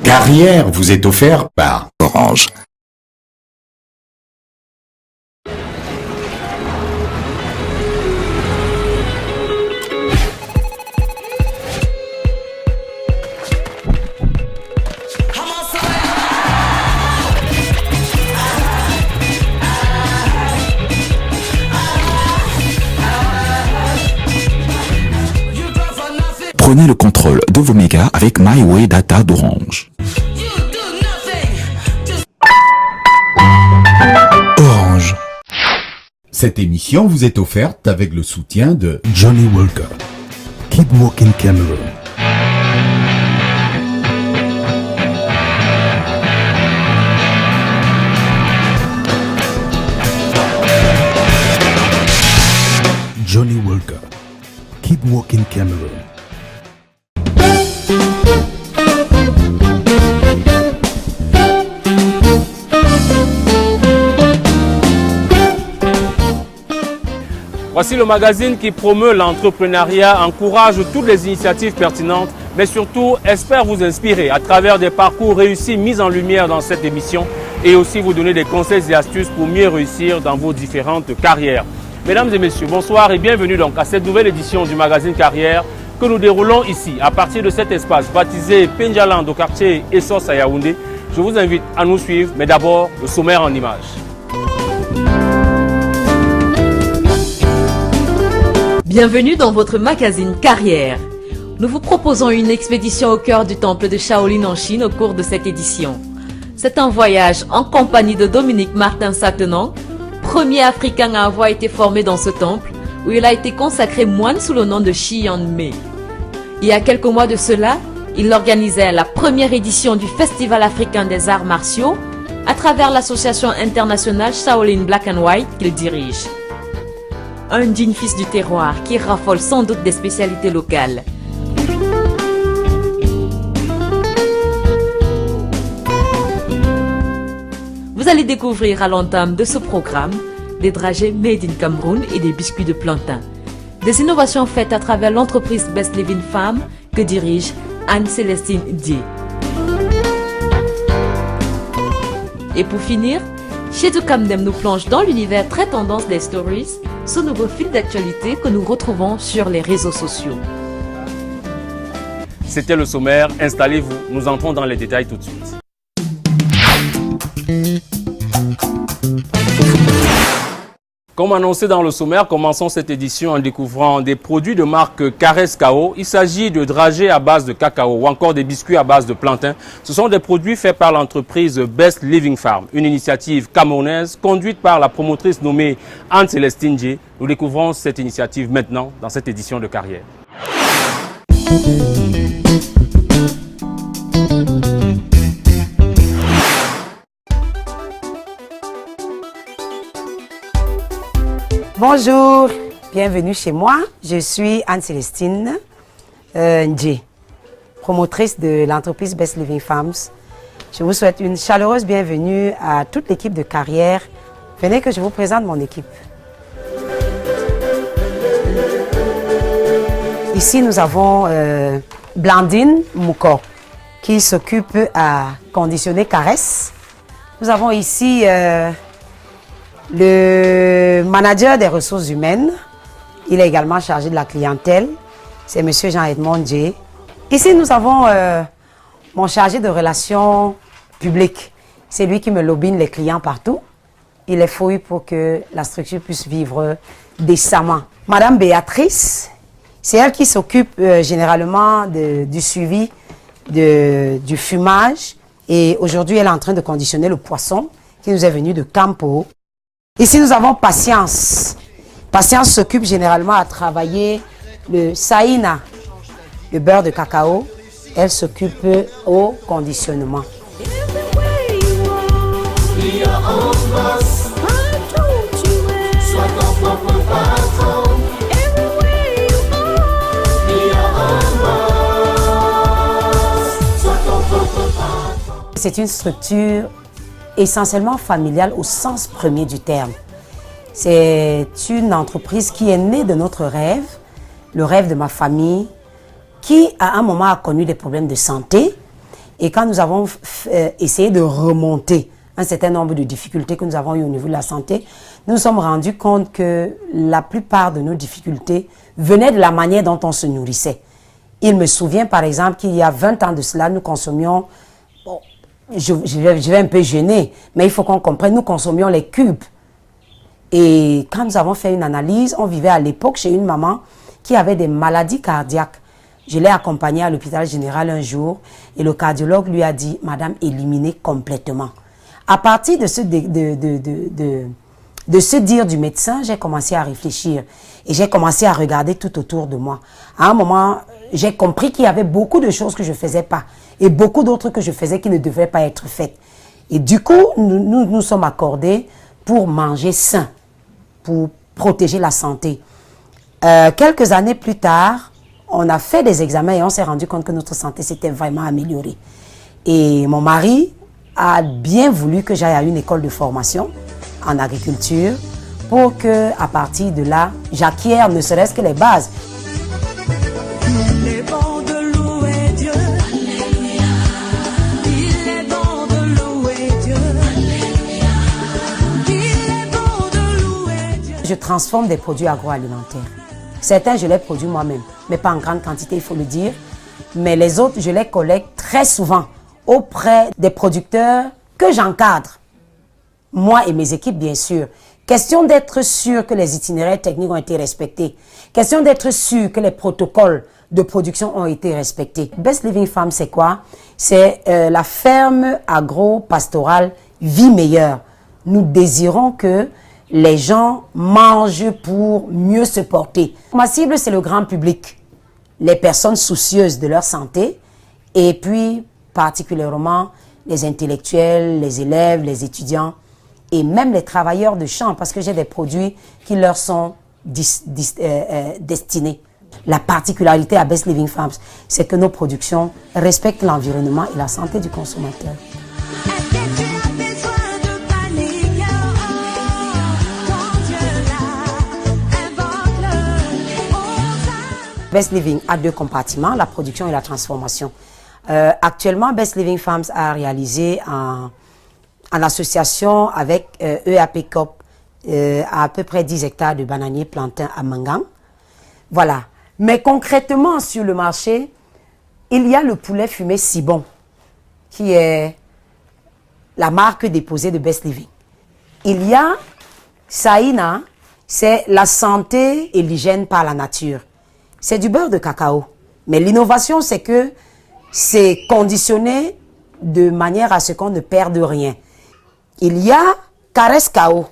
Carrière vous est offert par Orange. Prenez le contrôle de vos mégas avec MyWay Data d'Orange. Orange. Cette émission vous est offerte avec le soutien de Johnny Walker. Keep Walking Cameroon. Johnny Walker. Keep Walking Cameroon. Voici le magazine qui promeut l'entrepreneuriat, encourage toutes les initiatives pertinentes, mais surtout espère vous inspirer à travers des parcours réussis mis en lumière dans cette émission et aussi vous donner des conseils et astuces pour mieux réussir dans vos différentes carrières. Mesdames et messieurs, bonsoir et bienvenue donc à cette nouvelle édition du magazine Carrière que nous déroulons ici à partir de cet espace baptisé Penjaland au quartier Essos à Yaoundé. Je vous invite à nous suivre, mais d'abord le sommaire en images. Bienvenue dans votre magazine Carrière. Nous vous proposons une expédition au cœur du temple de Shaolin en Chine au cours de cette édition. C'est un voyage en compagnie de Dominique Martin Satenang, premier Africain à avoir été formé dans ce temple, où il a été consacré moine sous le nom de Shi Yan-mei. Il y a quelques mois de cela, il organisait la première édition du Festival africain des arts martiaux à travers l'association internationale Shaolin Black and White qu'il dirige. Un digne fils du terroir qui raffole sans doute des spécialités locales. Vous allez découvrir à l'entame de ce programme des dragées made in Cameroun et des biscuits de plantain. Des innovations faites à travers l'entreprise Best Living Farm que dirige Anne-Célestine Dié. Et pour finir, Chedou Kamdem nous plonge dans l'univers très tendance des stories, ce nouveau fil d'actualité que nous retrouvons sur les réseaux sociaux. C'était le sommaire, installez-vous, nous entrons dans les détails tout de suite. Comme annoncé dans le sommaire, commençons cette édition en découvrant des produits de marque Caresse Kao. Il s'agit de dragées à base de cacao ou encore des biscuits à base de plantain. Ce sont des produits faits par l'entreprise Best Living Farm, une initiative camerounaise conduite par la promotrice nommée Anne-Célestine Dié. Nous découvrons cette initiative maintenant dans cette édition de Carrière. Bonjour, bienvenue chez moi. Je suis Anne-Célestine Ndié, promotrice de l'entreprise Best Living Farms. Je vous souhaite une chaleureuse bienvenue à toute l'équipe de Carrière. Venez que je vous présente mon équipe. Ici, nous avons Blandine Mouko qui s'occupe à conditionner Caresse. Nous avons ici le manager des ressources humaines. Il est également chargé de la clientèle. C'est M. Jean-Edmond Ndié. Ici, nous avons mon chargé de relations publiques C'est lui qui me lobine les clients partout. Il les fouille pour que la structure puisse vivre décemment. Madame Béatrice, c'est elle qui s'occupe généralement du suivi du fumage. Et aujourd'hui, elle est en train de conditionner le poisson qui nous est venu de Campo. Ici, nous avons Patience. Patience s'occupe généralement à travailler le saïna, le beurre de cacao. Elle s'occupe au conditionnement. C'est une structure essentiellement familiale au sens premier du terme. C'est une entreprise qui est née de notre rêve, le rêve de ma famille, qui à un moment a connu des problèmes de santé. Et quand nous avons essayé de remonter un certain nombre de difficultés que nous avons eues au niveau de la santé, nous nous sommes rendus compte que la plupart de nos difficultés venaient de la manière dont on se nourrissait. Il me souvient par exemple qu'il y a 20 ans de cela, nous consommions, bon, je vais un peu gêner, mais il faut qu'on comprenne, nous consommions les cubes. Et quand nous avons fait une analyse, on vivait à l'époque chez une maman qui avait des maladies cardiaques. Je l'ai accompagnée à l'hôpital général un jour et le cardiologue lui a dit « Madame, éliminez complètement ». À partir de ce dire du médecin, j'ai commencé à réfléchir et j'ai commencé à regarder tout autour de moi. À un moment, j'ai compris qu'il y avait beaucoup de choses que je ne faisais pas et beaucoup d'autres que je faisais qui ne devaient pas être faites. Et du coup, nous sommes accordés pour manger sain, pour protéger la santé. Quelques années plus tard, on a fait des examens et on s'est rendu compte que notre santé s'était vraiment améliorée. Et mon mari a bien voulu que j'aille à une école de formation en agriculture pour que, à partir de là, j'acquière ne serait-ce que les bases. Je transforme des produits agroalimentaires. Certains, je les produis moi-même, mais pas en grande quantité, il faut le dire. Mais les autres, je les collecte très souvent auprès des producteurs que j'encadre. Moi et mes équipes, bien sûr. Question d'être sûr que les itinéraires techniques ont été respectés. Question d'être sûr que les protocoles de production ont été respectés. Best Living Farm, c'est quoi? C'est la ferme agro-pastorale Vie Meilleure. Nous désirons que les gens mangent pour mieux se porter. Ma cible, c'est le grand public, les personnes soucieuses de leur santé et puis particulièrement les intellectuels, les élèves, les étudiants et même les travailleurs de champ parce que j'ai des produits qui leur sont destinés. La particularité à Best Living Farms, c'est que nos productions respectent l'environnement et la santé du consommateur. Best Living a deux compartiments, la production et la transformation. Actuellement, Best Living Farms a réalisé en association avec EAP Coop à peu près 10 hectares de bananiers plantains à Mangang. Voilà. Mais concrètement, sur le marché, il y a le poulet fumé Sibon, qui est la marque déposée de Best Living. Il y a Saïna, c'est la santé et l'hygiène par la nature. C'est du beurre de cacao. Mais l'innovation, c'est que c'est conditionné de manière à ce qu'on ne perde rien. Il y a Caresse Kao,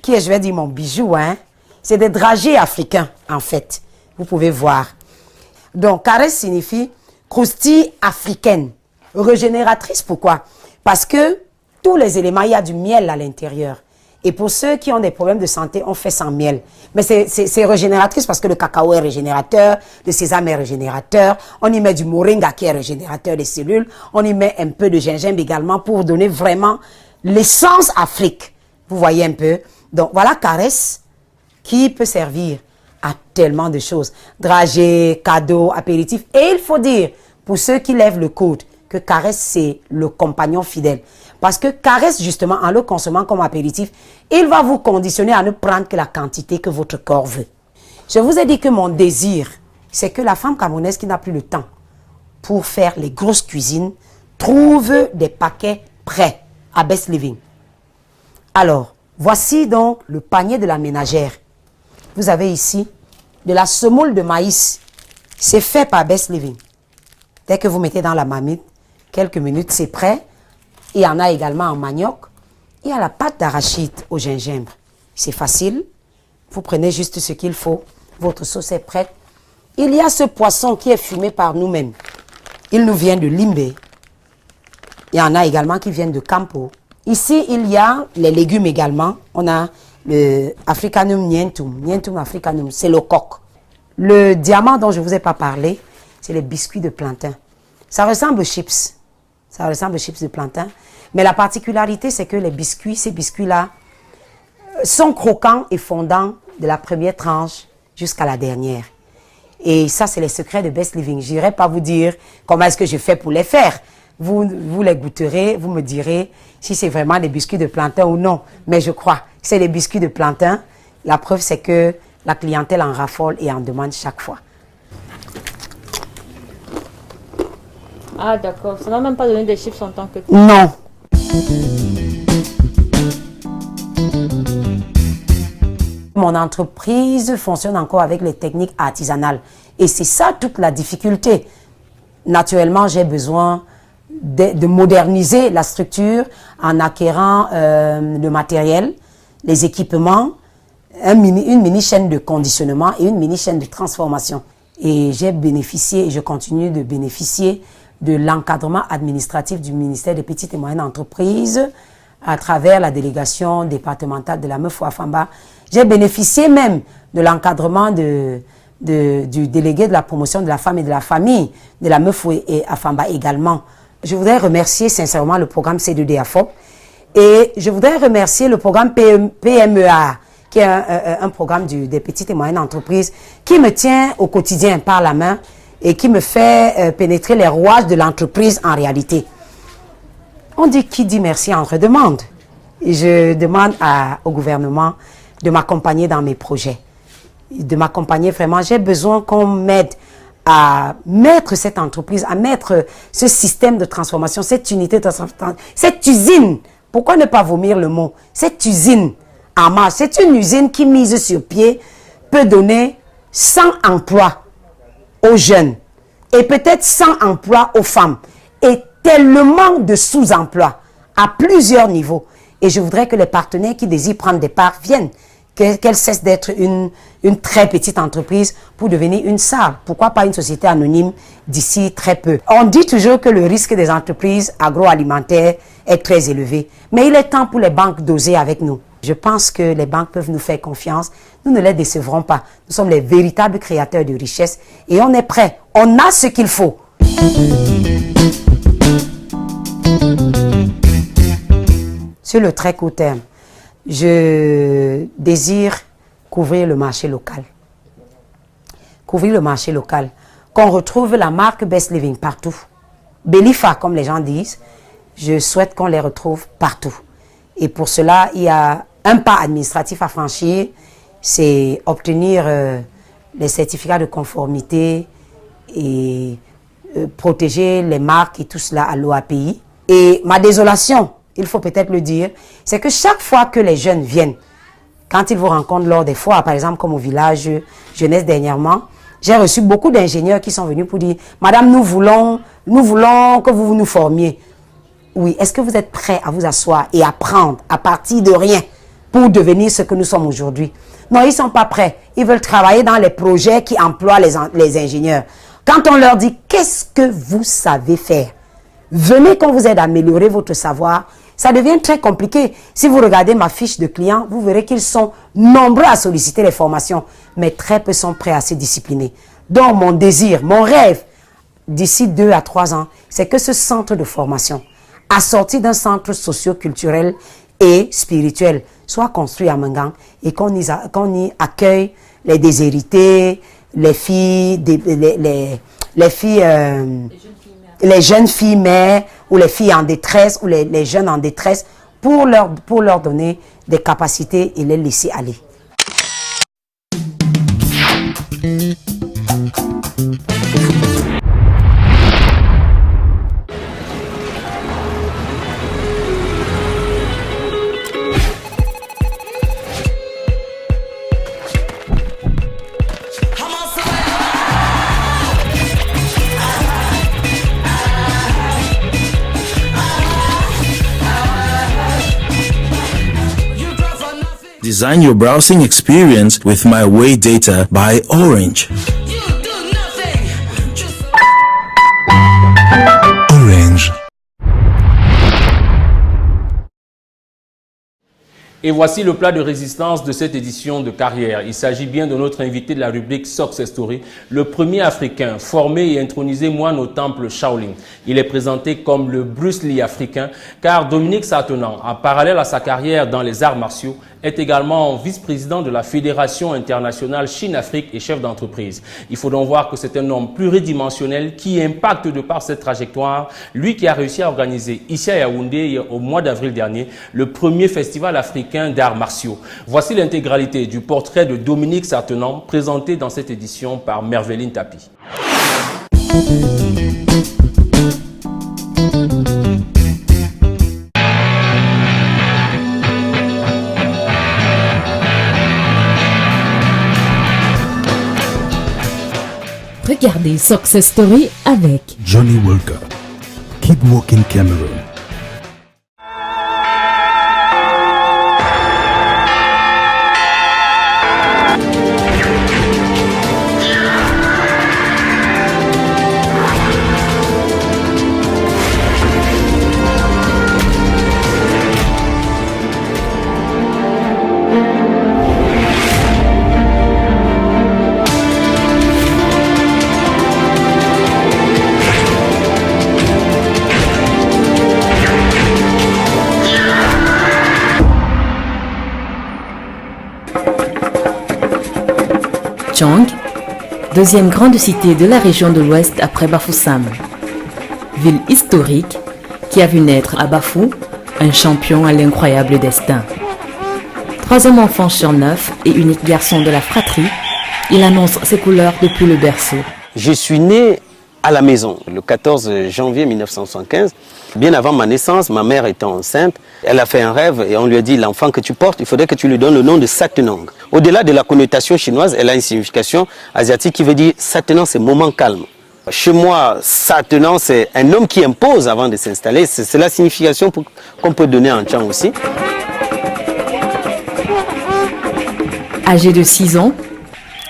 qui est, je vais dire, mon bijou. Hein? C'est des dragées africains, en fait. Vous pouvez voir. Donc, Caresse signifie croustille africaine. Régénératrice, pourquoi? Parce que tous les éléments, il y a du miel à l'intérieur. Et pour ceux qui ont des problèmes de santé, on fait sans miel. Mais c'est régénératrice parce que le cacao est régénérateur, le sésame est régénérateur, on y met du moringa qui est régénérateur des cellules, on y met un peu de gingembre également pour donner vraiment l'essence Afrique. Vous voyez un peu? Donc voilà Caresse qui peut servir à tellement de choses. Dragées, cadeaux, apéritifs. Et il faut dire, pour ceux qui lèvent le coude, que Caresse c'est le compagnon fidèle. Parce que Caresse, justement, en le consommant comme apéritif, il va vous conditionner à ne prendre que la quantité que votre corps veut. Je vous ai dit que mon désir, c'est que la femme camerounaise qui n'a plus le temps pour faire les grosses cuisines trouve des paquets prêts à Best Living. Alors, voici donc le panier de la ménagère. Vous avez ici de la semoule de maïs. C'est fait par Best Living. Dès que vous mettez dans la marmite, quelques minutes, c'est prêt. Il y en a également en manioc. Il y a la pâte d'arachide au gingembre. C'est facile. Vous prenez juste ce qu'il faut. Votre sauce est prête. Il y a ce poisson qui est fumé par nous-mêmes. Il nous vient de Limbe. Il y en a également qui viennent de Campo. Ici, il y a les légumes également. On a le Africanum Nientum. Nientum Africanum, c'est le coq. Le diamant dont je ne vous ai pas parlé, c'est les biscuits de plantain. Ça ressemble aux chips. Ça ressemble aux chips de plantain. Mais la particularité, c'est que les biscuits, ces biscuits-là, sont croquants et fondants de la première tranche jusqu'à la dernière. Et ça, c'est les secrets de Best Living. Je n'irai pas vous dire comment est-ce que je fais pour les faire. Vous les goûterez, vous me direz si c'est vraiment des biscuits de plantain ou non. Mais je crois que c'est des biscuits de plantain. La preuve, c'est que la clientèle en raffole et en demande chaque fois. Ah d'accord, ça n'a même pas donné des chiffres en tant que... Non. Mon entreprise fonctionne encore avec les techniques artisanales. Et c'est ça toute la difficulté. Naturellement, j'ai besoin de moderniser la structure en acquérant le matériel, les équipements, une mini-chaîne de conditionnement et une mini-chaîne de transformation. Et j'ai bénéficié et je continue de bénéficier de l'encadrement administratif du ministère des Petites et Moyennes Entreprises à travers la délégation départementale de la Meufou Afamba. J'ai bénéficié même de l'encadrement du délégué de la promotion de la femme et de la famille de la Meufou et Afamba également. Je voudrais remercier sincèrement le programme C2D-AFOP et je voudrais remercier le programme PMEA, qui est un programme des petites et moyennes entreprises qui me tient au quotidien par la main et qui me fait pénétrer les rouages de l'entreprise en réalité. On dit qui dit merci en redemande. Et je demande au gouvernement de m'accompagner dans mes projets. De m'accompagner vraiment. J'ai besoin qu'on m'aide à mettre cette entreprise, à mettre ce système de transformation, cette unité de transformation, cette usine. Pourquoi ne pas vomir le mot? Cette usine en marche. C'est une usine qui, mise sur pied, peut donner 100 emplois aux jeunes et peut-être 100 emplois aux femmes et tellement de sous-emplois à plusieurs niveaux. Et je voudrais que les partenaires qui désirent prendre des parts viennent, qu'elle cesse d'être une très petite entreprise pour devenir une SAR. Pourquoi pas une société anonyme d'ici très peu? On dit toujours que le risque des entreprises agroalimentaires est très élevé. Mais il est temps pour les banques d'oser avec nous. Je pense que les banques peuvent nous faire confiance. Nous ne les décevrons pas. Nous sommes les véritables créateurs de richesse et on est prêts. On a ce qu'il faut. Sur le très court terme, je désire couvrir le marché local. Couvrir le marché local. Qu'on retrouve la marque Best Living partout. Belifa, comme les gens disent, je souhaite qu'on les retrouve partout. Et pour cela, il y a un pas administratif à franchir, c'est obtenir les certificats de conformité et protéger les marques et tout cela à l'OAPI. Et ma désolation, il faut peut-être le dire, c'est que chaque fois que les jeunes viennent, quand ils vous rencontrent lors des foires, par exemple comme au village jeunesse dernièrement, j'ai reçu beaucoup d'ingénieurs qui sont venus pour dire « Madame, nous voulons que vous nous formiez ». Oui, est-ce que vous êtes prêts à vous asseoir et apprendre à partir de rien pour devenir ce que nous sommes aujourd'hui? Non, ils ne sont pas prêts. Ils veulent travailler dans les projets qui emploient les ingénieurs. Quand on leur dit « Qu'est-ce que vous savez faire ?» Venez qu'on vous aide à améliorer votre savoir. Ça devient très compliqué. Si vous regardez ma fiche de clients, vous verrez qu'ils sont nombreux à solliciter les formations, mais très peu sont prêts à se discipliner. Donc, mon désir, mon rêve, d'ici 2 à 3 ans, c'est que ce centre de formation, assorti d'un centre socio-culturel et spirituel, soit construit à Mengang et qu'on y accueille les déshérités, les jeunes filles mères ou les filles en détresse ou les jeunes en détresse pour leur donner des capacités et les laisser aller. Design your browsing experience with My Way Data by Orange. Orange. Et voici le plat de résistance de cette édition de carrière. Il s'agit bien de notre invité de la rubrique Success Story, le premier Africain formé et intronisé moine au temple Shaolin. Il est présenté comme le Bruce Lee africain, car Dominique Sartenant, en parallèle à sa carrière dans les arts martiaux, est également vice-président de la Fédération internationale Chine-Afrique et chef d'entreprise. Il faut donc voir que c'est un homme pluridimensionnel qui impacte de par cette trajectoire, lui qui a réussi à organiser ici à Yaoundé au mois d'avril dernier le premier festival africain d'arts martiaux. Voici l'intégralité du portrait de Dominique Sartenant présenté dans cette édition par Merveline Tapi. Regardez Success Story avec Johnny Walker. Keep Walking Cameroon. Chang, deuxième grande cité de la région de l'Ouest après Bafoussam. Ville historique qui a vu naître à Bafou un champion à l'incroyable destin. Troisième enfant sur 9 et unique garçon de la fratrie, il annonce ses couleurs depuis le berceau. Je suis né à la maison le 14 janvier 1975. Bien avant ma naissance, ma mère était enceinte. Elle a fait un rêve et on lui a dit l'enfant que tu portes, il faudrait que tu lui donnes le nom de Satenang. Au-delà de la connotation chinoise, elle a une signification asiatique qui veut dire Satenang, c'est moment calme. Chez moi, Satenang, c'est un homme qui impose avant de s'installer. C'est la signification qu'on peut donner en Tchang aussi. Âgé de 6 ans,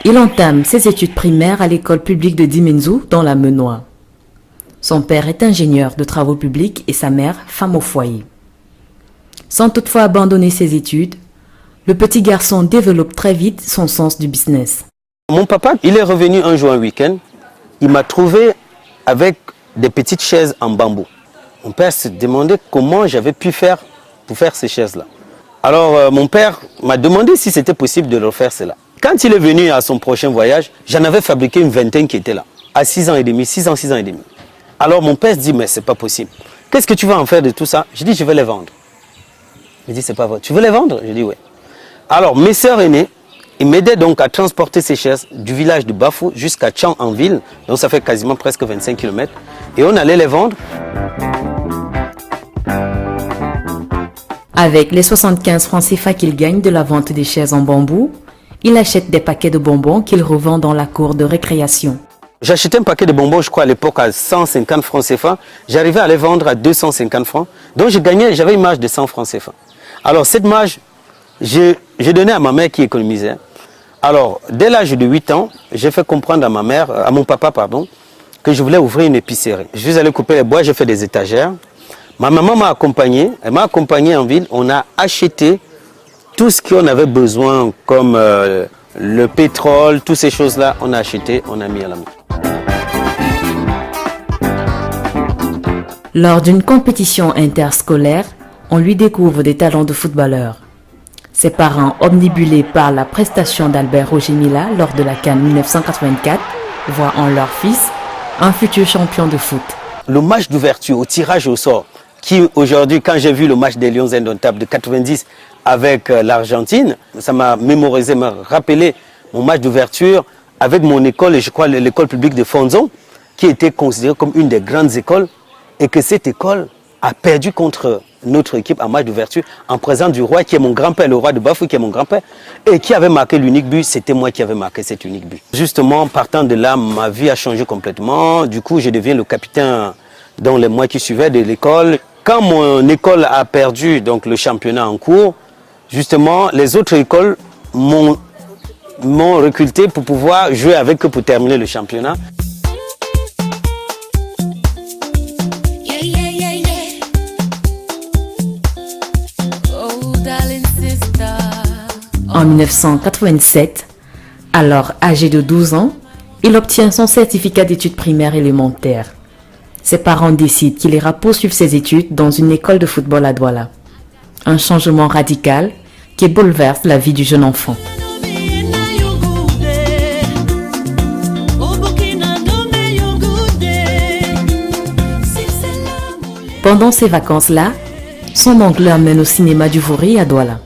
il entame ses études primaires à l'école publique de Dimenzou dans la Menois. Son père est ingénieur de travaux publics et sa mère femme au foyer. Sans toutefois abandonner ses études, le petit garçon développe très vite son sens du business. Mon papa, il est revenu un jour un week-end. Il m'a trouvé avec des petites chaises en bambou. Mon père se demandait comment j'avais pu faire pour faire ces chaises-là. Alors mon père m'a demandé si c'était possible de refaire cela. Quand il est venu à son prochain voyage, j'en avais fabriqué une vingtaine qui était là, à 6 ans et demi, 6 ans et demi. Alors mon père se dit, mais c'est pas possible. Qu'est-ce que tu vas en faire de tout ça? Je dis, je vais les vendre. Il dit, c'est pas vrai. Tu veux les vendre? Je dis, oui. Alors mes sœurs aînées, ils m'aidaient donc à transporter ces chaises du village de Bafou jusqu'à Tchang en ville. Donc ça fait quasiment presque 25 km. Et on allait les vendre. Avec les 75 francs CFA qu'il gagne de la vente des chaises en bambou, il achète des paquets de bonbons qu'il revend dans la cour de récréation. J'achetais un paquet de bonbons, je crois à l'époque à 150 francs CFA. J'arrivais à les vendre à 250 francs. Donc j'avais une marge de 100 francs CFA. Alors cette marge, j'ai donné à ma mère qui économisait. Alors dès l'âge de 8 ans, j'ai fait comprendre à mon papa, que je voulais ouvrir une épicerie. Je suis allé couper les bois, j'ai fait des étagères. Ma maman m'a accompagné, elle m'a accompagné en ville. On a acheté tout ce qu'on avait besoin, comme le pétrole, toutes ces choses-là, on a acheté, on a mis à la main. Lors d'une compétition interscolaire, on lui découvre des talents de footballeur. Ses parents, omnibulés par la prestation d'Albert Roger Mila lors de la CAN 1984, voient en leur fils un futur champion de foot. Le match d'ouverture au tirage au sort, qui aujourd'hui, quand j'ai vu le match des Lions indomptables de 90 avec l'Argentine, ça m'a mémorisé, m'a rappelé mon match d'ouverture avec mon école, et je crois l'école publique de Fonzon, qui était considérée comme une des grandes écoles, et que cette école a perdu contre notre équipe en match d'ouverture en présence du roi qui est mon grand-père, le roi de Bafou qui est mon grand-père, et qui avait marqué l'unique but. C'était moi qui avais marqué cet unique but. Justement, partant de là, ma vie a changé complètement. Du coup, je deviens le capitaine dans les mois qui suivaient de l'école. Quand mon école a perdu donc, le championnat en cours, justement, les autres écoles m'ont recruté pour pouvoir jouer avec eux pour terminer le championnat. En 1987, alors âgé de 12 ans, il obtient son certificat d'études primaires élémentaires. Ses parents décident qu'il ira poursuivre ses études dans une école de football à Douala. Un changement radical qui bouleverse la vie du jeune enfant. Pendant ces vacances-là, son oncle l'emmène au cinéma du Vouri à Douala.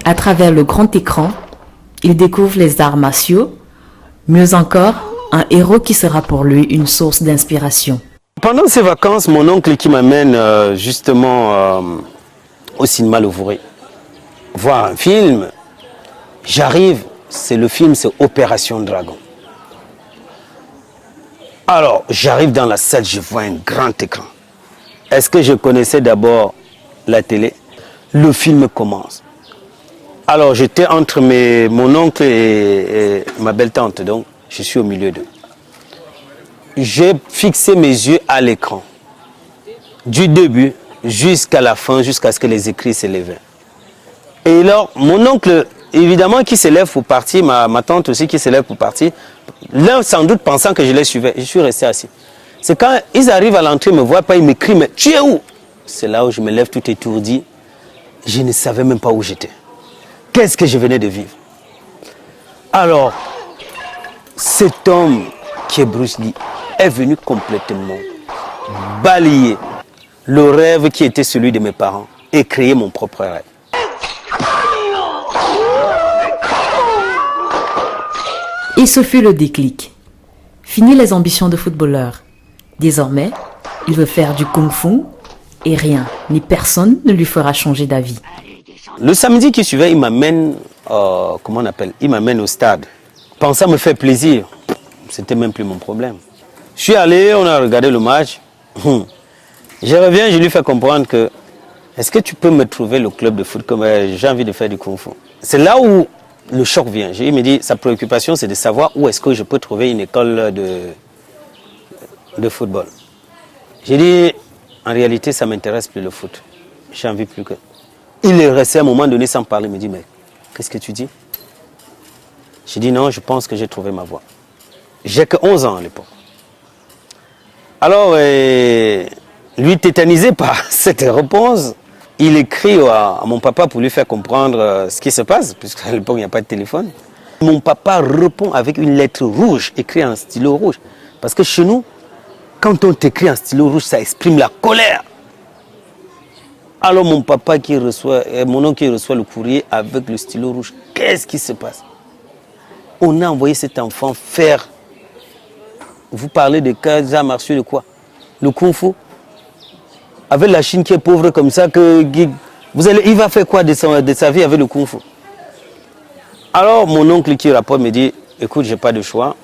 À travers le grand écran, il découvre les arts martiaux, mieux encore, un héros qui sera pour lui une source d'inspiration. Pendant ces vacances, mon oncle qui m'amène justement au cinéma Le Vouri, voir un film, j'arrive, c'est Opération Dragon. Alors, j'arrive dans la salle, je vois un grand écran. Est-ce que je connaissais d'abord la télé? Le film commence. Alors, j'étais entre mon oncle et ma belle-tante, donc je suis au milieu d'eux. J'ai fixé mes yeux à l'écran, du début jusqu'à la fin, jusqu'à ce que les écrits s'élevaient. Et alors, mon oncle, évidemment, qui s'élève pour partir, ma tante aussi qui s'élève pour partir, l'un sans doute pensant que je les suivais, je suis resté assis. C'est quand ils arrivent à l'entrée, ils ne me voient pas, ils m'écrient, mais tu es où? C'est là où je me lève tout étourdi. Je ne savais même pas où j'étais. Qu'est-ce que je venais de vivre? Alors, cet homme qui est Bruce Lee est venu complètement balayer le rêve qui était celui de mes parents et créer mon propre rêve. Et ce fut le déclic. Fini les ambitions de footballeur. Désormais, il veut faire du kung-fu et rien, ni personne ne lui fera changer d'avis. Le samedi qui suivait, il m'amène, comment on appelle? Il m'amène au stade. Pensant me faire plaisir, c'était même plus mon problème. Je suis allé, on a regardé le match. Je reviens, je lui fais comprendre que est-ce que tu peux me trouver le club de foot comme j'ai envie de faire du kung-fu. C'est là où le choc vient. Il me dit, sa préoccupation, c'est de savoir où est-ce que je peux trouver une école de football. J'ai dit, en réalité, ça ne m'intéresse plus le foot. J'ai envie plus que... Il est resté à un moment donné sans parler. Il me dit, mais qu'est-ce que tu dis? J'ai dit, non, je pense que j'ai trouvé ma voie. J'ai que 11 ans à l'époque. Alors, lui tétanisé par cette réponse, il écrit à mon papa pour lui faire comprendre ce qui se passe, puisqu'à l'époque, il n'y a pas de téléphone. Mon papa répond avec une lettre rouge, écrite en stylo rouge. Parce que chez nous, quand on t'écrit en stylo rouge, ça exprime la colère. Alors mon papa qui reçoit, mon oncle qui reçoit le courrier avec le stylo rouge, qu'est-ce qui se passe? On a envoyé cet enfant faire, vous parlez de cas arts martiaux de quoi? Le kung-fu. Avec la Chine qui est pauvre comme ça, il va faire quoi de sa vie avec le kung-fu? Alors mon oncle qui rapporte me dit, écoute, j'ai pas de choix.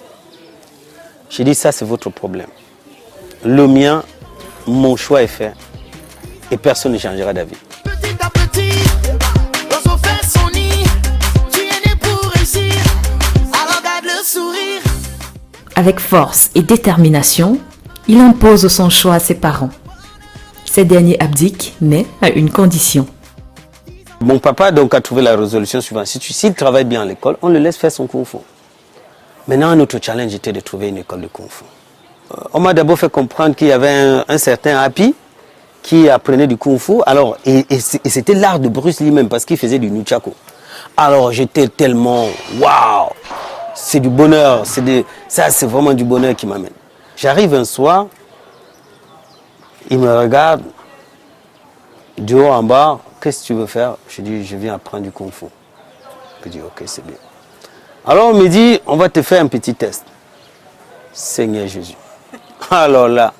J'ai dit, ça c'est votre problème. Le mien, mon choix est fait. Et personne ne changera d'avis. Petit à petit, l'oiseau fait son nid. Tu es né pour réussir, alors garde le sourire. Avec force et détermination, il impose son choix à ses parents. Ces derniers abdiquent, mais à une condition. Mon papa donc a trouvé la résolution suivante. S'il travaille bien à l'école, on le laisse faire son kung-fu. Maintenant, un autre challenge était de trouver une école de kung-fu. On m'a d'abord fait comprendre qu'il y avait un certain Happy qui apprenait du kung-fu. Alors, et c'était l'art de Bruce Lee même, parce qu'il faisait du nunchaku. Alors, j'étais tellement, waouh, c'est du bonheur, ça c'est vraiment du bonheur qui m'amène. J'arrive un soir, il me regarde, du haut en bas, qu'est-ce que tu veux faire? Je dis, je viens apprendre du kung-fu. Il dit, ok, c'est bien. Alors, on me dit, on va te faire un petit test. Seigneur Jésus. Alors là,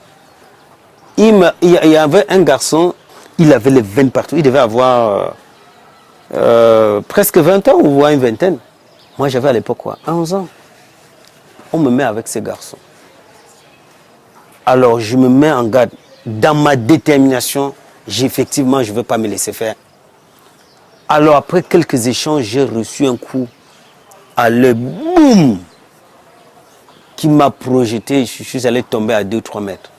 il y avait un garçon, il avait les veines partout, il devait avoir presque 20 ans ou une vingtaine. Moi j'avais à l'époque quoi, 11 ans. On me met avec ces garçons. Alors je me mets en garde. Dans ma détermination, effectivement je ne veux pas me laisser faire. Alors après quelques échanges, j'ai reçu un coup à l'œil, boum, qui m'a projeté. Je suis allé tomber à 2-3 mètres.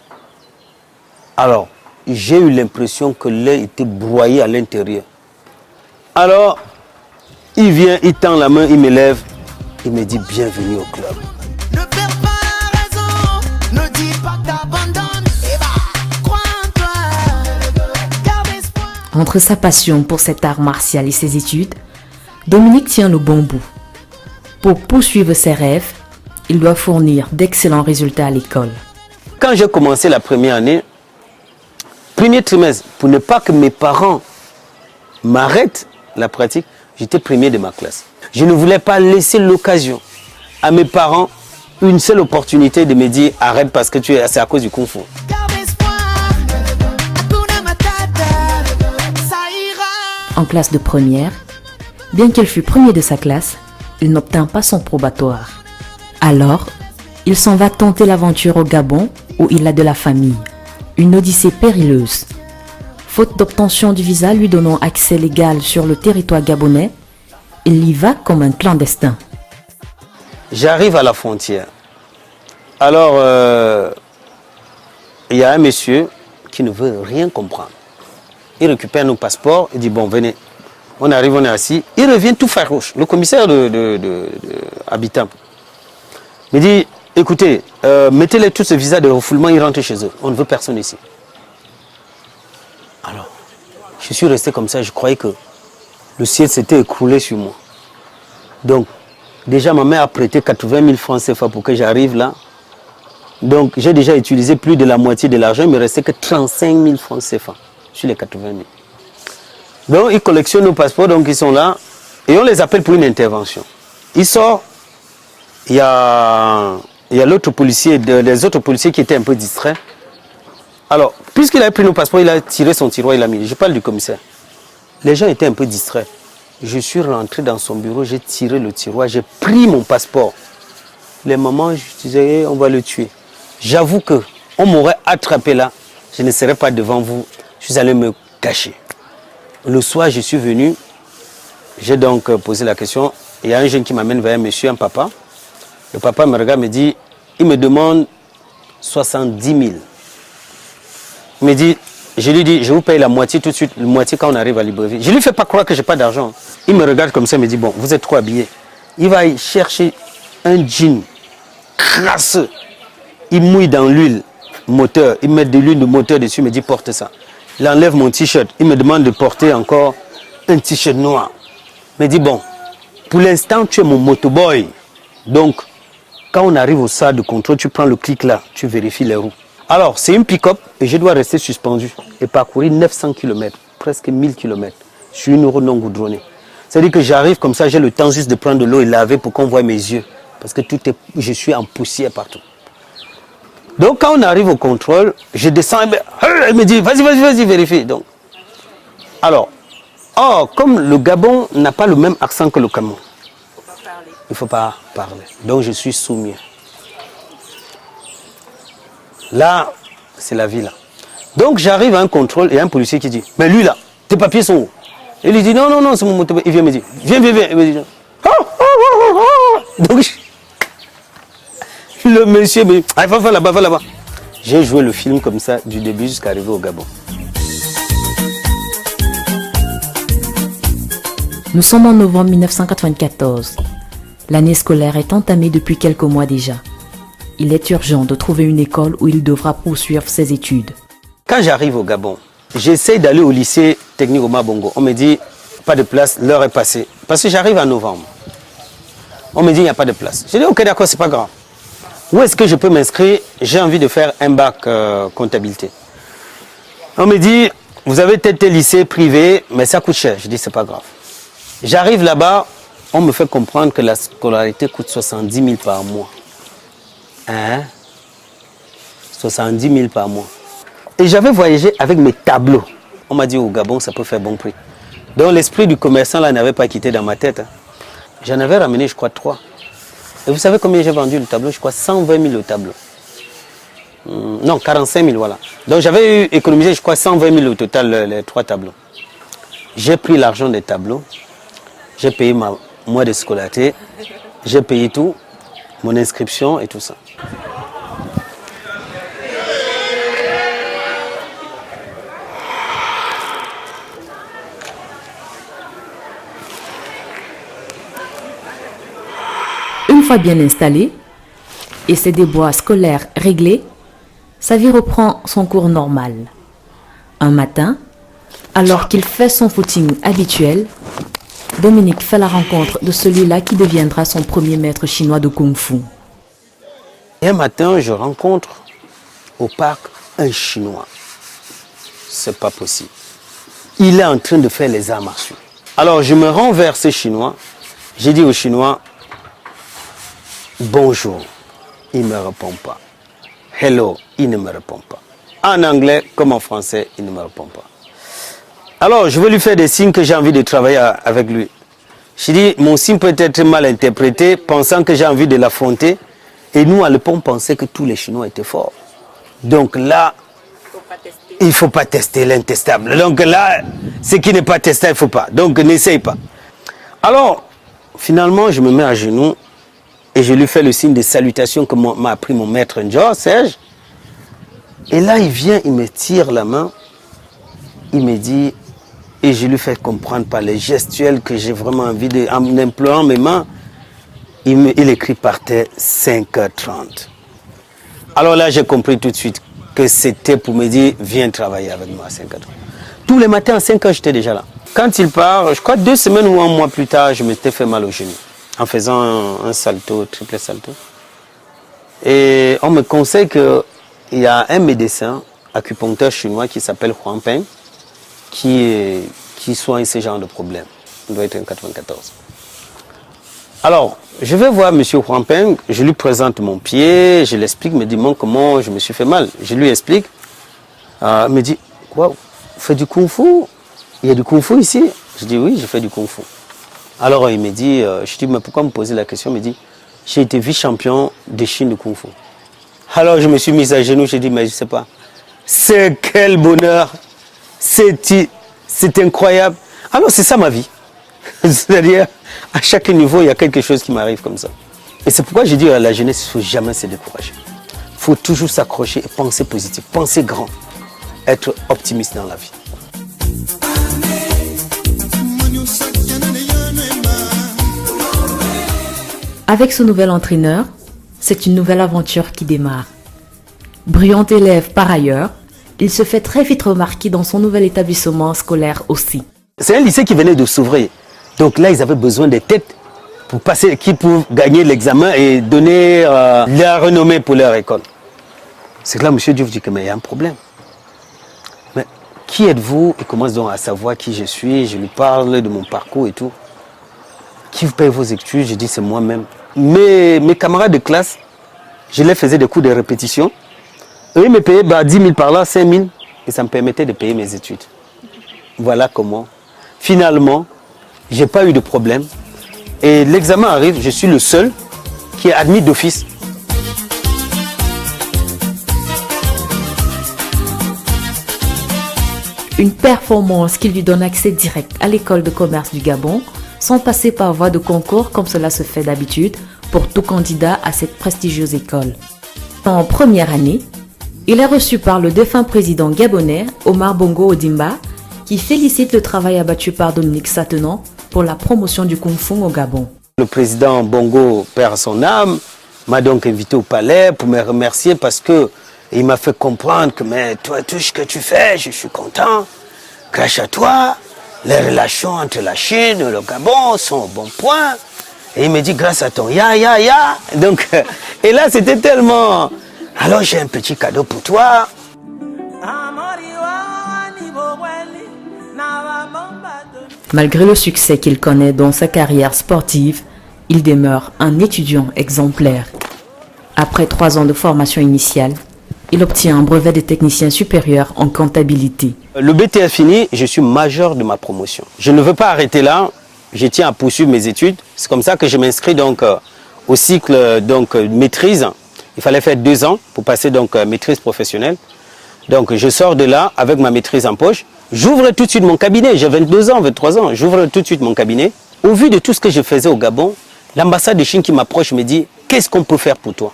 Alors, j'ai eu l'impression que l'œil était broyé à l'intérieur. Alors, il vient, il tend la main, il me lève, il me dit bienvenue au club. Ne perds pas la raison, ne dis pas que t'abandonnes. Eh bah, crois en toi, garde espoir. Entre sa passion pour cet art martial et ses études, Dominique tient le bon bout. Pour poursuivre ses rêves, il doit fournir d'excellents résultats à l'école. Quand j'ai commencé la première année, premier trimestre, pour ne pas que mes parents m'arrêtent la pratique, j'étais premier de ma classe. Je ne voulais pas laisser l'occasion à mes parents, une seule opportunité de me dire arrête parce que c'est à cause du Kung Fu. Garde espoir, Hakuna Matata, ça ira. En classe de première, bien qu'il fût premier de sa classe, il n'obtint pas son probatoire. Alors, il s'en va tenter l'aventure au Gabon où il a de la famille. Une odyssée périleuse. Faute d'obtention du visa lui donnant accès légal sur le territoire gabonais, il y va comme un clandestin. J'arrive à la frontière. Alors, il y a un monsieur qui ne veut rien comprendre. Il récupère nos passeports, il dit bon venez. On arrive, on est assis. Il revient tout farouche. Le commissaire de Habitant me dit écoutez, mettez-les tous ce visa de refoulement, ils rentrent chez eux. On ne veut personne ici. Alors, je suis resté comme ça, je croyais que le ciel s'était écroulé sur moi. Donc, déjà ma mère a prêté 80 000 francs CFA pour que j'arrive là. Donc, j'ai déjà utilisé plus de la moitié de l'argent, il ne me restait que 35 000 francs CFA sur les 80 000. Donc, ils collectionnent nos passeports, donc ils sont là, et on les appelle pour une intervention. Ils sortent, il y a l'autre policier, les autres policiers qui étaient un peu distraits. Alors, puisqu'il avait pris nos passeports, il a tiré son tiroir, il a mis. Je parle du commissaire. Les gens étaient un peu distraits. Je suis rentré dans son bureau, j'ai tiré le tiroir, j'ai pris mon passeport. Les mamans, je disais, on va le tuer. J'avoue que on m'aurait attrapé là, je ne serais pas devant vous. Je suis allé me cacher. Le soir, je suis venu, j'ai donc posé la question. Il y a un jeune qui m'amène vers un monsieur, un papa. Le papa me regarde, me dit, il me demande 70 000. Il me dit, je lui dis, je vous paye la moitié tout de suite, la moitié quand on arrive à Libreville. Je ne lui fais pas croire que je n'ai pas d'argent. Il me regarde comme ça, il me dit, bon, vous êtes trop habillé. Il va y chercher un jean crasseux. Il mouille dans l'huile moteur, il met de l'huile de moteur dessus, il me dit, porte ça. Il enlève mon t-shirt, il me demande de porter encore un t-shirt noir. Il me dit, bon, pour l'instant, tu es mon motoboy. Donc, quand on arrive au stade de contrôle, tu prends le clic là, tu vérifies les roues. Alors, c'est une pick-up et je dois rester suspendu et parcourir 900 km, presque 1000 km, sur une route non goudronnée. C'est-à-dire que j'arrive comme ça, j'ai le temps juste de prendre de l'eau et laver pour qu'on voit mes yeux. Parce que je suis en poussière partout. Donc, quand on arrive au contrôle, je descends, elle me dit, vas-y, vérifie. Donc, alors, comme le Gabon n'a pas le même accent que le Cameroun, il ne faut pas parler. Donc, je suis soumis. Là, c'est la vie là. Donc, j'arrive à un contrôle et un policier qui dit, mais lui là, tes papiers sont où? Il lui dit, non, c'est mon moto. Il vient me dire, viens. Il me dit, donc, le monsieur me dit, va là-bas. J'ai joué le film comme ça, du début jusqu'à arriver au Gabon. Nous sommes en novembre 1994. L'année scolaire est entamée depuis quelques mois déjà. Il est urgent de trouver une école où il devra poursuivre ses études. Quand j'arrive au Gabon, j'essaie d'aller au lycée technique Omar Bongo. On me dit, pas de place, l'heure est passée. Parce que j'arrive en novembre. On me dit, il n'y a pas de place. Je dis, ok, d'accord, c'est pas grave. Où est-ce que je peux m'inscrire? J'ai envie de faire un bac comptabilité. On me dit, vous avez peut-être des lycées privés, mais ça coûte cher. Je dis, c'est pas grave. J'arrive là-bas, on me fait comprendre que la scolarité coûte 70 000 par mois. Hein? 70 000 par mois. Et j'avais voyagé avec mes tableaux. On m'a dit au Gabon, ça peut faire bon prix. Donc l'esprit du commerçant là n'avait pas quitté dans ma tête. Hein. J'en avais ramené, je crois, 3. Et vous savez combien j'ai vendu le tableau? Je crois 120 000 le tableau. Non, 45 000, voilà. Donc j'avais économisé, je crois, 120 000 au total, les 3 tableaux. J'ai pris l'argent des tableaux, j'ai payé ma mois de scolarité, j'ai payé tout, mon inscription et tout ça. Une fois bien installé et ses déboires scolaires réglés, sa vie reprend son cours normal. Un matin, alors qu'il fait son footing habituel, Dominique fait la rencontre de celui-là qui deviendra son premier maître chinois de Kung-Fu. Et un matin, je rencontre au parc un Chinois. C'est pas possible. Il est en train de faire les arts martiaux. Alors je me rends vers ce Chinois. J'ai dit au Chinois, bonjour. Il ne me répond pas. Hello, il ne me répond pas. En anglais comme en français, il ne me répond pas. Alors, je vais lui faire des signes que j'ai envie de travailler avec lui. Je dis, mon signe peut être mal interprété, pensant que j'ai envie de l'affronter. Et nous, à l'époque, on pensait que tous les Chinois étaient forts. Donc là, il ne faut pas tester l'intestable. Donc là, ce qui n'est pas testable, il ne faut pas. Donc n'essaye pas. Alors, finalement, je me mets à genoux et je lui fais le signe de salutation que m'a appris mon maître Njo, Serge. Et là, il vient, il me tire la main, il me dit, et je lui fais comprendre par les gestuels que j'ai vraiment envie de, en implorant mes mains, il écrit par terre 5h30. Alors là, j'ai compris tout de suite que c'était pour me dire, viens travailler avec moi à 5h30. Tous les matins à 5h, j'étais déjà là. Quand il part, je crois 2 semaines ou un mois plus tard, je m'étais fait mal au genou en faisant un salto, triple salto. Et on me conseille qu'il y a un médecin, acupuncteur chinois qui s'appelle Huang Peng, qui soigne ce genre de problème. Il doit être en 94. Alors, je vais voir M. Huang Peng, je lui présente mon pied, je l'explique, il me dit comment je me suis fait mal. Je lui explique. Il me dit, quoi, vous faites du kung-fu? Il y a du kung-fu ici? Je dis, oui, je fais du kung-fu. Alors il me dit, je dis, mais pourquoi me poser la question? Il me dit, j'ai été vice-champion de Chine de kung-fu. Alors je me suis mis à genoux, j'ai dit, mais je ne sais pas. C'est quel bonheur! C'est incroyable. Alors c'est ça ma vie. C'est-à-dire, à chaque niveau, il y a quelque chose qui m'arrive comme ça. Et c'est pourquoi je dis à la jeunesse, il ne faut jamais se décourager. Il faut toujours s'accrocher et penser positif, penser grand, être optimiste dans la vie. Avec ce nouvel entraîneur, c'est une nouvelle aventure qui démarre. Brillant élève par ailleurs, il se fait très vite remarquer dans son nouvel établissement scolaire aussi. C'est un lycée qui venait de s'ouvrir. Donc là, ils avaient besoin des têtes pour gagner l'examen et donner la renommée pour leur école. C'est que là, M. Diouf dit que mais il y a un problème. Mais qui êtes-vous? Il commence donc à savoir qui je suis. Je lui parle de mon parcours et tout. Qui vous paye vos études? Je dis c'est moi-même. Mes camarades de classe, je les faisais des cours de répétition. Eux, ils me payaient 10 000 par là, 5 000. Et ça me permettait de payer mes études. Voilà comment. Finalement, je n'ai pas eu de problème. Et l'examen arrive, je suis le seul qui est admis d'office. Une performance qui lui donne accès direct à l'école de commerce du Gabon, sans passer par voie de concours comme cela se fait d'habitude pour tout candidat à cette prestigieuse école. En première année, il est reçu par le défunt président gabonais Omar Bongo Ondimba, qui félicite le travail abattu par Dominique Satenant pour la promotion du Kung Fu au Gabon. Le président Bongo perd son âme, m'a donc invité au palais pour me remercier parce qu'il m'a fait comprendre que mais toi, tout ce que tu fais, je suis content. Grâce à toi, les relations entre la Chine et le Gabon sont au bon point. Et il me dit grâce à ton ya. Donc, et là c'était tellement... Alors j'ai un petit cadeau pour toi. Malgré le succès qu'il connaît dans sa carrière sportive, il demeure un étudiant exemplaire. Après 3 ans de formation initiale, il obtient un brevet de technicien supérieur en comptabilité. Le BTS fini, je suis major de ma promotion. Je ne veux pas arrêter là, je tiens à poursuivre mes études. C'est comme ça que je m'inscris donc au cycle maîtrise. Il fallait faire 2 ans pour passer donc maîtrise professionnelle. Donc je sors de là avec ma maîtrise en poche. J'ouvre tout de suite mon cabinet. J'ai 22 ans, 23 ans. J'ouvre tout de suite mon cabinet. Au vu de tout ce que je faisais au Gabon, l'ambassade de Chine qui m'approche me dit « Qu'est-ce qu'on peut faire pour toi ?»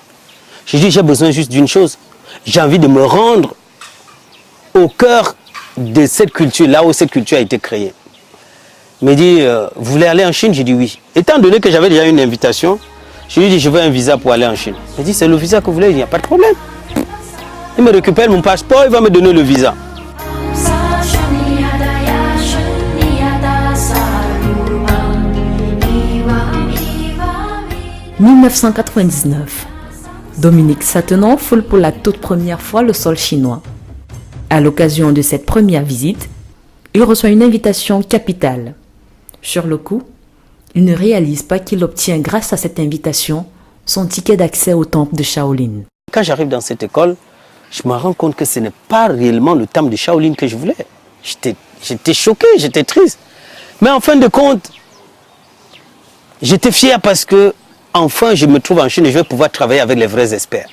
J'ai dit « J'ai besoin juste d'une chose. J'ai envie de me rendre au cœur de cette culture, là où cette culture a été créée. » Il m'a dit « Vous voulez aller en Chine ?» J'ai dit « Oui. » Étant donné que j'avais déjà une invitation, je lui ai dit « Je veux un visa pour aller en Chine. » Il m'a dit « C'est le visa que vous voulez ?» Il n'y a pas de problème. Il me récupère mon passeport, il va me donner le visa. 1999. Dominique Satenon foule pour la toute première fois le sol chinois. À l'occasion de cette première visite, il reçoit une invitation capitale. Sur le coup, il ne réalise pas qu'il obtient grâce à cette invitation son ticket d'accès au temple de Shaolin. Quand j'arrive dans cette école, je me rends compte que ce n'est pas réellement le temple de Shaolin que je voulais. J'étais choqué, j'étais triste. Mais en fin de compte, j'étais fier parce que enfin je me trouve en Chine et je vais pouvoir travailler avec les vrais experts.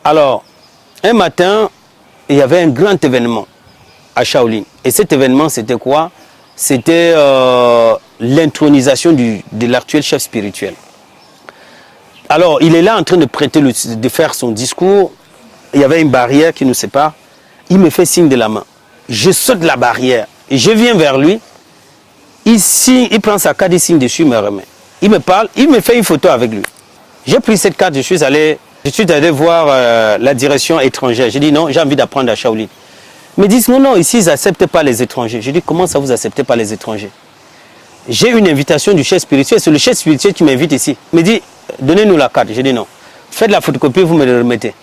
Alors, un matin, il y avait un grand événement à Shaolin. Et cet événement, c'était quoi? C'était l'intronisation de l'actuel chef spirituel. Alors, il est là en train de faire son discours. Il y avait une barrière qui nous sépare. Il me fait signe de la main. Je saute la barrière et je viens vers lui. Il prend sa carte, il signe dessus, il me remet. Il me parle, il me fait une photo avec lui. J'ai pris cette carte, je suis allé voir la direction étrangère. J'ai dit non, j'ai envie d'apprendre à Shaolin. Ils me disent non, ici ils n'acceptent pas les étrangers. J'ai dit comment ça vous acceptez pas les étrangers? J'ai une invitation du chef spirituel, c'est le chef spirituel qui m'invite ici. Il me dit donnez-nous la carte. J'ai dit non, faites la photocopie, vous me le remettez.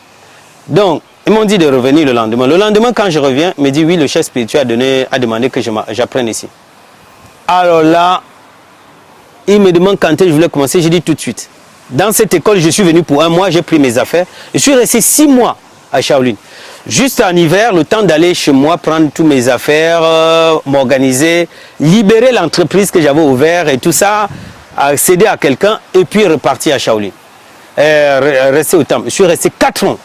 Donc, ils m'ont dit de revenir le lendemain. Le lendemain, quand je reviens, il me dit oui, le chef spirituel a demandé que j'apprenne ici. Alors là, il me demande quand je voulais commencer, j'ai dit tout de suite. Dans cette école, je suis venu pour 1 mois, j'ai pris mes affaires. Je suis resté 6 mois à Shaolin. Juste en hiver, le temps d'aller chez moi, prendre toutes mes affaires, m'organiser, libérer l'entreprise que j'avais ouverte et tout ça, céder à quelqu'un et puis repartir à Shaolin. Rester au temple. Je suis resté 4 ans.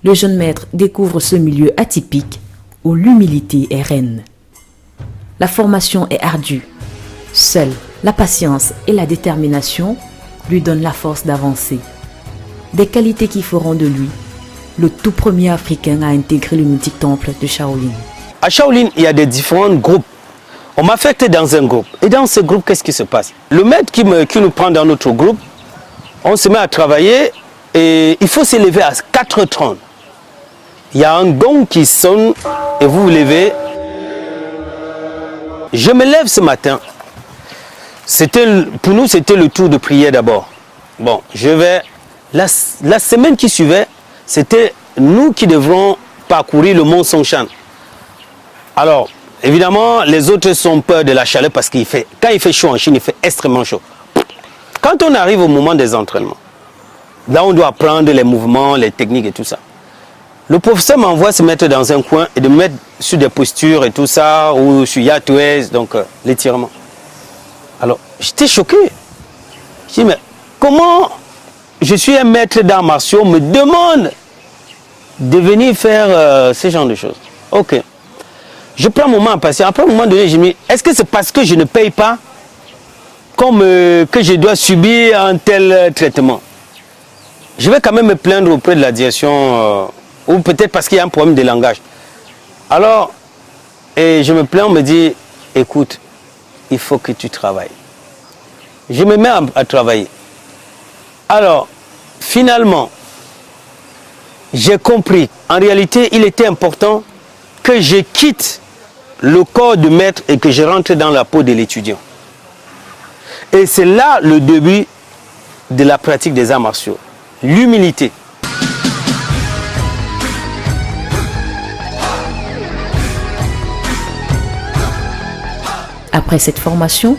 Le jeune maître découvre ce milieu atypique où l'humilité est reine. La formation est ardue. Seule la patience et la détermination lui donnent la force d'avancer. Des qualités qui feront de lui le tout premier Africain à intégrer le mythique temple de Shaolin. À Shaolin, il y a des différents groupes. On m'a affecté dans un groupe. Et dans ce groupe, qu'est-ce qui se passe? Le maître qui nous prend dans notre groupe, on se met à travailler et il faut s'élever à 4h30. Il y a un gong qui sonne et vous vous levez. Je me lève ce matin. Pour nous, c'était le tour de prière d'abord. Bon, je vais. La semaine qui suivait, c'était nous qui devrons parcourir le mont Songshan. Alors, évidemment, les autres sont peur de la chaleur parce qu'il fait. Quand il fait chaud en Chine, il fait extrêmement chaud. Quand on arrive au moment des entraînements, là on doit apprendre les mouvements, les techniques et tout ça. Le professeur m'envoie se mettre dans un coin et de me mettre sur des postures et tout ça, ou sur Yatouez, donc l'étirement. Alors, j'étais choqué. Je dis, mais comment je suis un maître d'arts martiaux, me demande de venir faire ce genre de choses. Ok. Je prends un moment à passer. Après un moment donné, je me dis, est-ce que c'est parce que je ne paye pas que je dois subir un tel traitement? Je vais quand même me plaindre auprès de la direction, ou peut-être parce qu'il y a un problème de langage. Alors, et je me plains, on me dit, écoute, il faut que tu travailles. Je me mets à travailler. Alors, finalement, j'ai compris, en réalité, il était important que je quitte le corps de maître et que je rentre dans la peau de l'étudiant. Et c'est là le début de la pratique des arts martiaux. L'humilité. Après cette formation,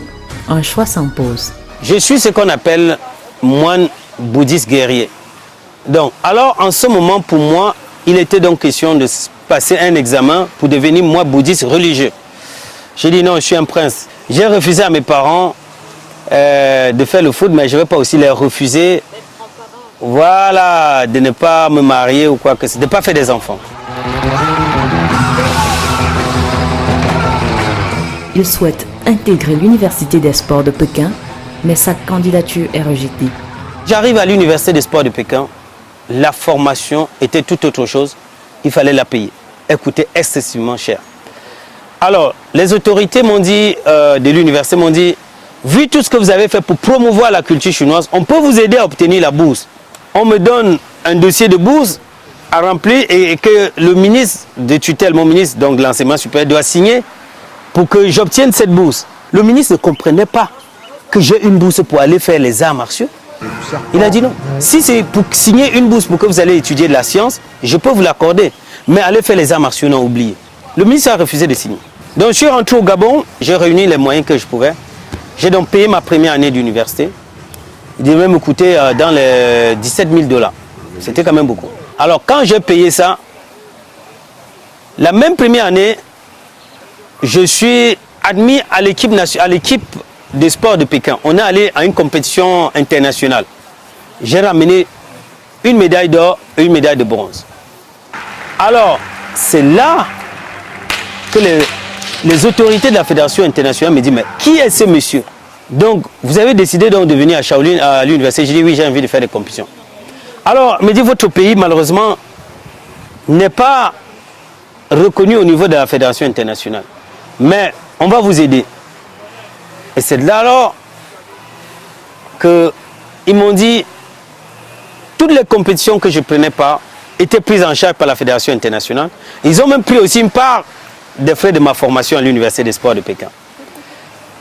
un choix s'impose. Je suis ce qu'on appelle moine bouddhiste guerrier. Donc, alors en ce moment, pour moi, il était donc question de passer un examen pour devenir moi bouddhiste religieux. J'ai dit non, je suis un prince. J'ai refusé à mes parents de faire le foot, mais je ne vais pas aussi les refuser voilà, de ne pas me marier ou quoi que ce soit, de ne pas faire des enfants. Il souhaite intégrer l'Université des sports de Pékin, mais sa candidature est rejetée. J'arrive à l'Université des sports de Pékin, la formation était tout autre chose, il fallait la payer. Elle coûtait excessivement cher. Alors, les autorités m'ont dit, de l'université m'ont dit, vu tout ce que vous avez fait pour promouvoir la culture chinoise, on peut vous aider à obtenir la bourse. On me donne un dossier de bourse à remplir et que le ministre de tutelle, mon ministre donc de l'enseignement supérieur, doit signer pour que j'obtienne cette bourse. Le ministre ne comprenait pas que j'ai une bourse pour aller faire les arts martiaux. Il a dit non. Si c'est pour signer une bourse pour que vous allez étudier de la science, je peux vous l'accorder. Mais aller faire les arts martiaux, non, oublié. Le ministre a refusé de signer. Donc je suis rentré au Gabon, j'ai réuni les moyens que je pouvais. J'ai donc payé ma première année d'université. Il devait me coûter dans les 17 000 $. C'était quand même beaucoup. Alors quand j'ai payé ça, la même première année, je suis admis à l'équipe des sports de Pékin. On est allé à une compétition internationale. J'ai ramené une médaille d'or et une médaille de bronze. Alors, c'est là que les autorités de la Fédération internationale me disent, mais qui est ce monsieur? Donc, vous avez décidé donc de venir à Shaolin, à l'université. J'ai dit, oui, j'ai envie de faire des compétitions. Alors, me dit, votre pays, malheureusement, n'est pas reconnu au niveau de la Fédération internationale. Mais on va vous aider. Et c'est là alors qu'ils m'ont dit, toutes les compétitions que je prenais part étaient prises en charge par la Fédération internationale. Ils ont même pris aussi une part des frais de ma formation à l'Université des sports de Pékin.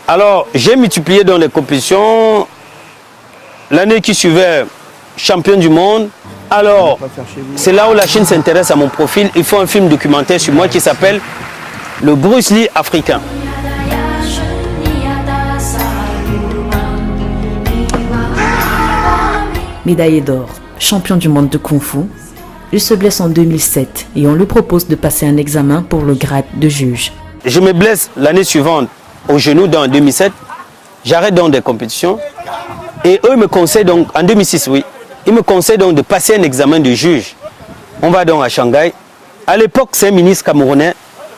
Alors, j'ai multiplié dans les compétitions. L'année qui suivait, champion du monde. Alors, c'est là où la Chine s'intéresse à mon profil. Ils font un film documentaire sur moi qui s'appelle Le Bruce Lee africain. Médaillé d'or, champion du monde de Kung Fu, il se blesse en 2007 et on lui propose de passer un examen pour le grade de juge. Je me blesse l'année suivante au genou, en 2007. J'arrête donc des compétitions. Et eux me conseillent donc, en 2006, oui, ils me conseillent donc de passer un examen de juge. On va donc à Shanghai. À l'époque, c'est un ministre camerounais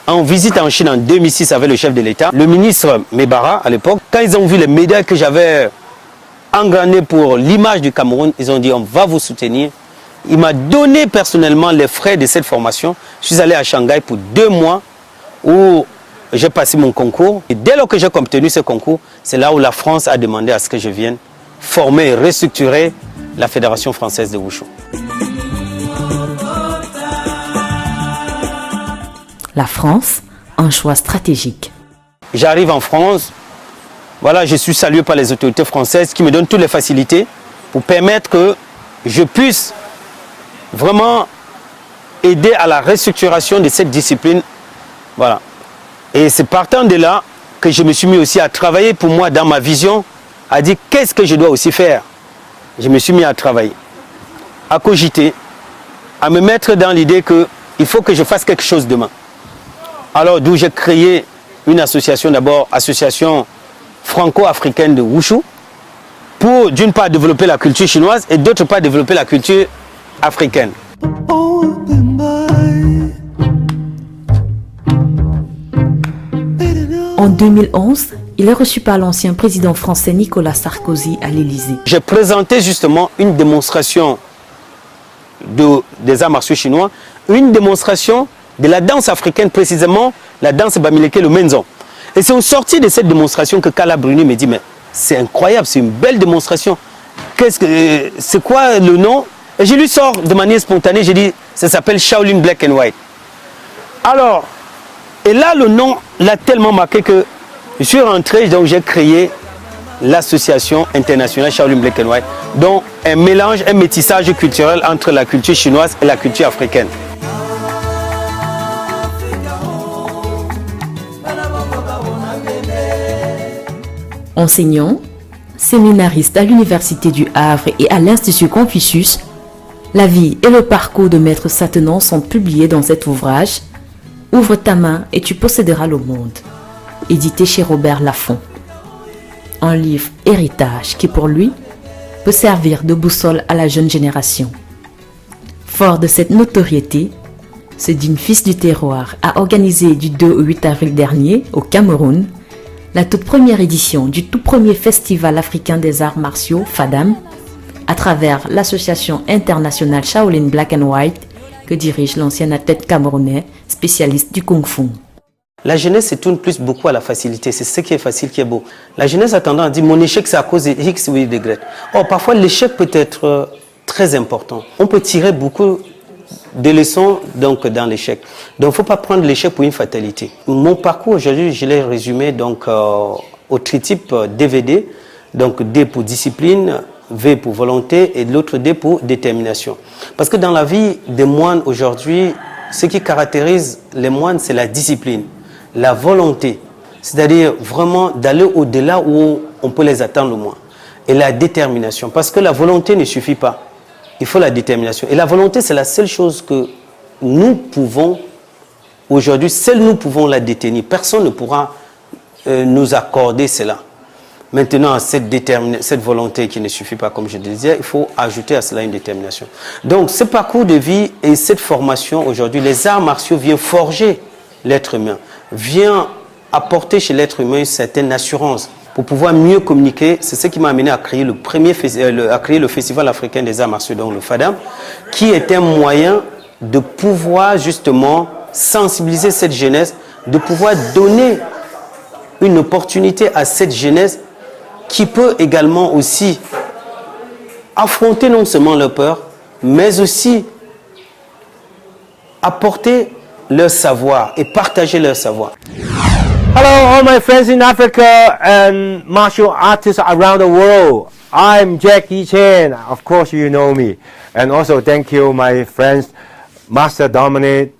en visite en Chine en 2006 avec le chef de l'État. Le ministre Mebara, à l'époque, quand ils ont vu les médailles que j'avais engranées pour l'image du Cameroun, ils ont dit, on va vous soutenir. Il m'a donné personnellement les frais de cette formation. Je suis allé à Shanghai pour 2 mois où j'ai passé mon concours. Et dès lors que j'ai obtenu ce concours, c'est là où la France a demandé à ce que je vienne former et restructurer la Fédération française de Wushu. La France, un choix stratégique. J'arrive en France, voilà, je suis salué par les autorités françaises qui me donnent toutes les facilités pour permettre que je puisse vraiment aider à la restructuration de cette discipline. Voilà. Et c'est partant de là que je me suis mis aussi à travailler pour moi dans ma vision, à dire qu'est-ce que je dois aussi faire. Je me suis mis à travailler, à cogiter, à me mettre dans l'idée qu'il faut que je fasse quelque chose demain. Alors d'où j'ai créé une association, d'abord association franco-africaine de Wushu, pour d'une part développer la culture chinoise et d'autre part développer la culture africaine. En 2011, il est reçu par l'ancien président français Nicolas Sarkozy à l'Élysée. J'ai présenté justement une démonstration des arts martiaux chinois, une démonstration de la danse africaine, précisément la danse Bamileke, le Menzon. Et c'est au sorti de cette démonstration que Kala Bruni me dit, mais c'est incroyable, c'est une belle démonstration. C'est quoi le nom? Et je lui sors de manière spontanée, j'ai dit, ça s'appelle Shaolin Black and White. Alors, et là le nom l'a tellement marqué que je suis rentré, donc j'ai créé l'association internationale Shaolin Black and White, dont un mélange, un métissage culturel entre la culture chinoise et la culture africaine. Enseignant, séminariste à l'Université du Havre et à l'Institut Confucius, la vie et le parcours de Maître Satenan sont publiés dans cet ouvrage « Ouvre ta main et tu posséderas le monde », édité chez Robert Laffont. Un livre héritage qui pour lui peut servir de boussole à la jeune génération. Fort de cette notoriété, ce digne fils du terroir a organisé du 2 au 8 avril dernier, au Cameroun, la toute première édition du tout premier Festival africain des arts martiaux, FADAM, à travers l'association internationale Shaolin Black and White que dirige l'ancien athlète camerounais spécialiste du Kung Fu. La jeunesse se tourne plus beaucoup à la facilité, c'est ce qui est facile qui est beau. La jeunesse a tendance à dire mon échec c'est à cause de X ou Y. Or parfois l'échec peut être très important. On peut tirer beaucoup de leçons donc, dans l'échec. Donc il ne faut pas prendre l'échec pour une fatalité. Mon parcours aujourd'hui, je l'ai résumé donc, au tritype DVD, donc D pour discipline, V pour volonté et l'autre D pour détermination. Parce que dans la vie des moines aujourd'hui, ce qui caractérise les moines, c'est la discipline, la volonté, c'est-à-dire vraiment d'aller au-delà où on peut les attendre au moins, et la détermination. Parce que la volonté ne suffit pas. Il faut la détermination. Et la volonté, c'est la seule chose que nous pouvons, aujourd'hui, seul nous pouvons la détenir. Personne ne pourra nous accorder cela. Maintenant, cette volonté qui ne suffit pas, comme je le disais, il faut ajouter à cela une détermination. Donc, ce parcours de vie et cette formation, aujourd'hui, les arts martiaux viennent forger l'être humain, viennent apporter chez l'être humain une certaine assurance. Pour pouvoir mieux communiquer, c'est ce qui m'a amené à créer le Festival africain des arts martiaux, donc le FADAM, qui est un moyen de pouvoir justement sensibiliser cette jeunesse, de pouvoir donner une opportunité à cette jeunesse qui peut également aussi affronter non seulement leur peur, mais aussi apporter leur savoir et partager leur savoir. Hello, all my friends in Africa and martial artists around the world. I'm Jackie Chan. Of course, you know me. And also, thank you, my friends, Master Dominic,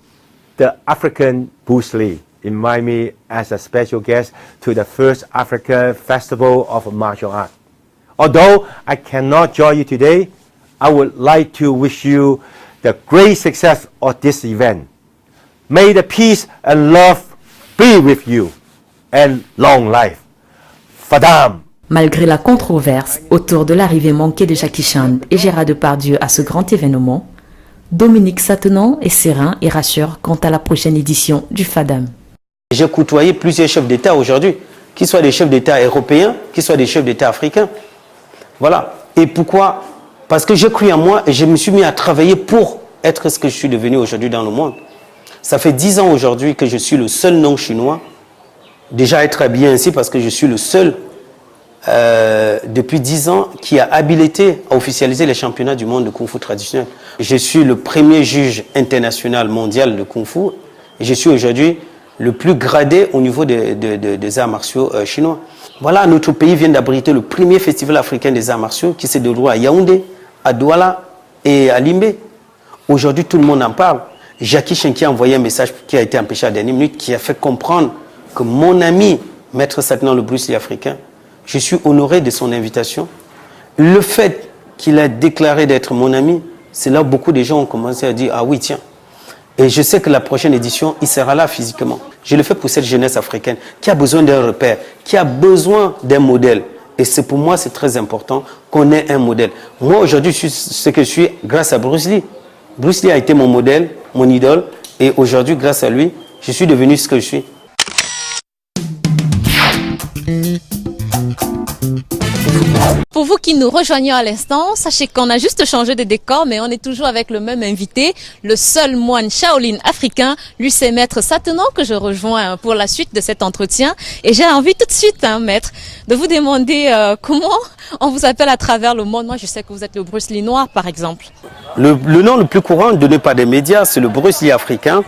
the African Bruce Lee, invite me as a special guest to the first African Festival of Martial Art. Although I cannot join you today, I would like to wish you the great success of this event. May the peace and love be with you. And long life. Fadam. Malgré la controverse autour de l'arrivée manquée de Jackie Chan et Gérard Depardieu à ce grand événement, Dominique Satenant est serein et rassure quant à la prochaine édition du FADAM. J'ai côtoyé plusieurs chefs d'État aujourd'hui, qu'ils soient des chefs d'État européens, qu'ils soient des chefs d'État africains. Voilà. Et pourquoi? Parce que j'ai cru en moi et je me suis mis à travailler pour être ce que je suis devenu aujourd'hui dans le monde. Ça fait 10 ans aujourd'hui que je suis le seul non chinois. Déjà être habillé ainsi parce que je suis le seul depuis 10 ans qui a habilité à officialiser les championnats du monde de Kung Fu traditionnel. Je suis le premier juge international mondial de Kung Fu et je suis aujourd'hui le plus gradé au niveau des arts martiaux chinois. Voilà, notre pays vient d'abriter le premier festival africain des arts martiaux qui s'est déroulé à Yaoundé, à Douala et à Limbé. Aujourd'hui, tout le monde en parle. Jackie Chan qui a envoyé un message qui a été empêché à la dernière minute, qui a fait comprendre que mon ami, Maître Satenant, le Bruce Lee africain, je suis honoré de son invitation. Le fait qu'il a déclaré d'être mon ami, c'est là où beaucoup de gens ont commencé à dire « Ah oui, tiens ». Et je sais que la prochaine édition, il sera là physiquement. Je le fais pour cette jeunesse africaine qui a besoin d'un repère, qui a besoin d'un modèle. Et c'est pour moi, c'est très important qu'on ait un modèle. Moi, aujourd'hui, je suis ce que je suis grâce à Bruce Lee. Bruce Lee a été mon modèle, mon idole. Et aujourd'hui, grâce à lui, je suis devenu ce que je suis. Pour vous qui nous rejoignez à l'instant, sachez qu'on a juste changé de décor, mais on est toujours avec le même invité, le seul moine Shaolin africain, lui c'est Maître Satenant que je rejoins pour la suite de cet entretien. Et j'ai envie tout de suite, Maître, de vous demander comment on vous appelle à travers le monde. Moi, je sais que vous êtes le Bruce Lee noir, par exemple. Le nom le plus courant donné par des médias, c'est le Bruce Lee africain.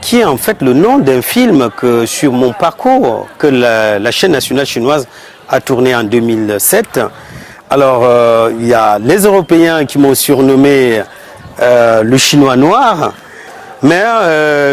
Qui est en fait le nom d'un film que sur mon parcours que la chaîne nationale chinoise a tourné en 2007. Alors il y a les Européens qui m'ont surnommé le Chinois noir, mais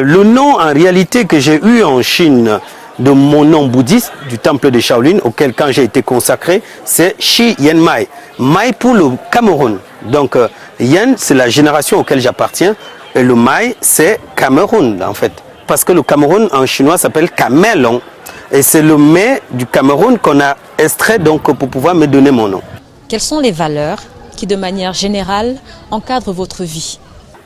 le nom en réalité que j'ai eu en Chine de mon nom bouddhiste du temple de Shaolin auquel quand j'ai été consacré, c'est Shi Yen Mai. Mai pour le Cameroun. Donc Yen c'est la génération auquel j'appartiens. Et le Mai, c'est Cameroun, en fait. Parce que le Cameroun, en chinois, s'appelle Camelon. Et c'est le Mai du Cameroun qu'on a extrait donc, pour pouvoir me donner mon nom. Quelles sont les valeurs qui, de manière générale, encadrent votre vie?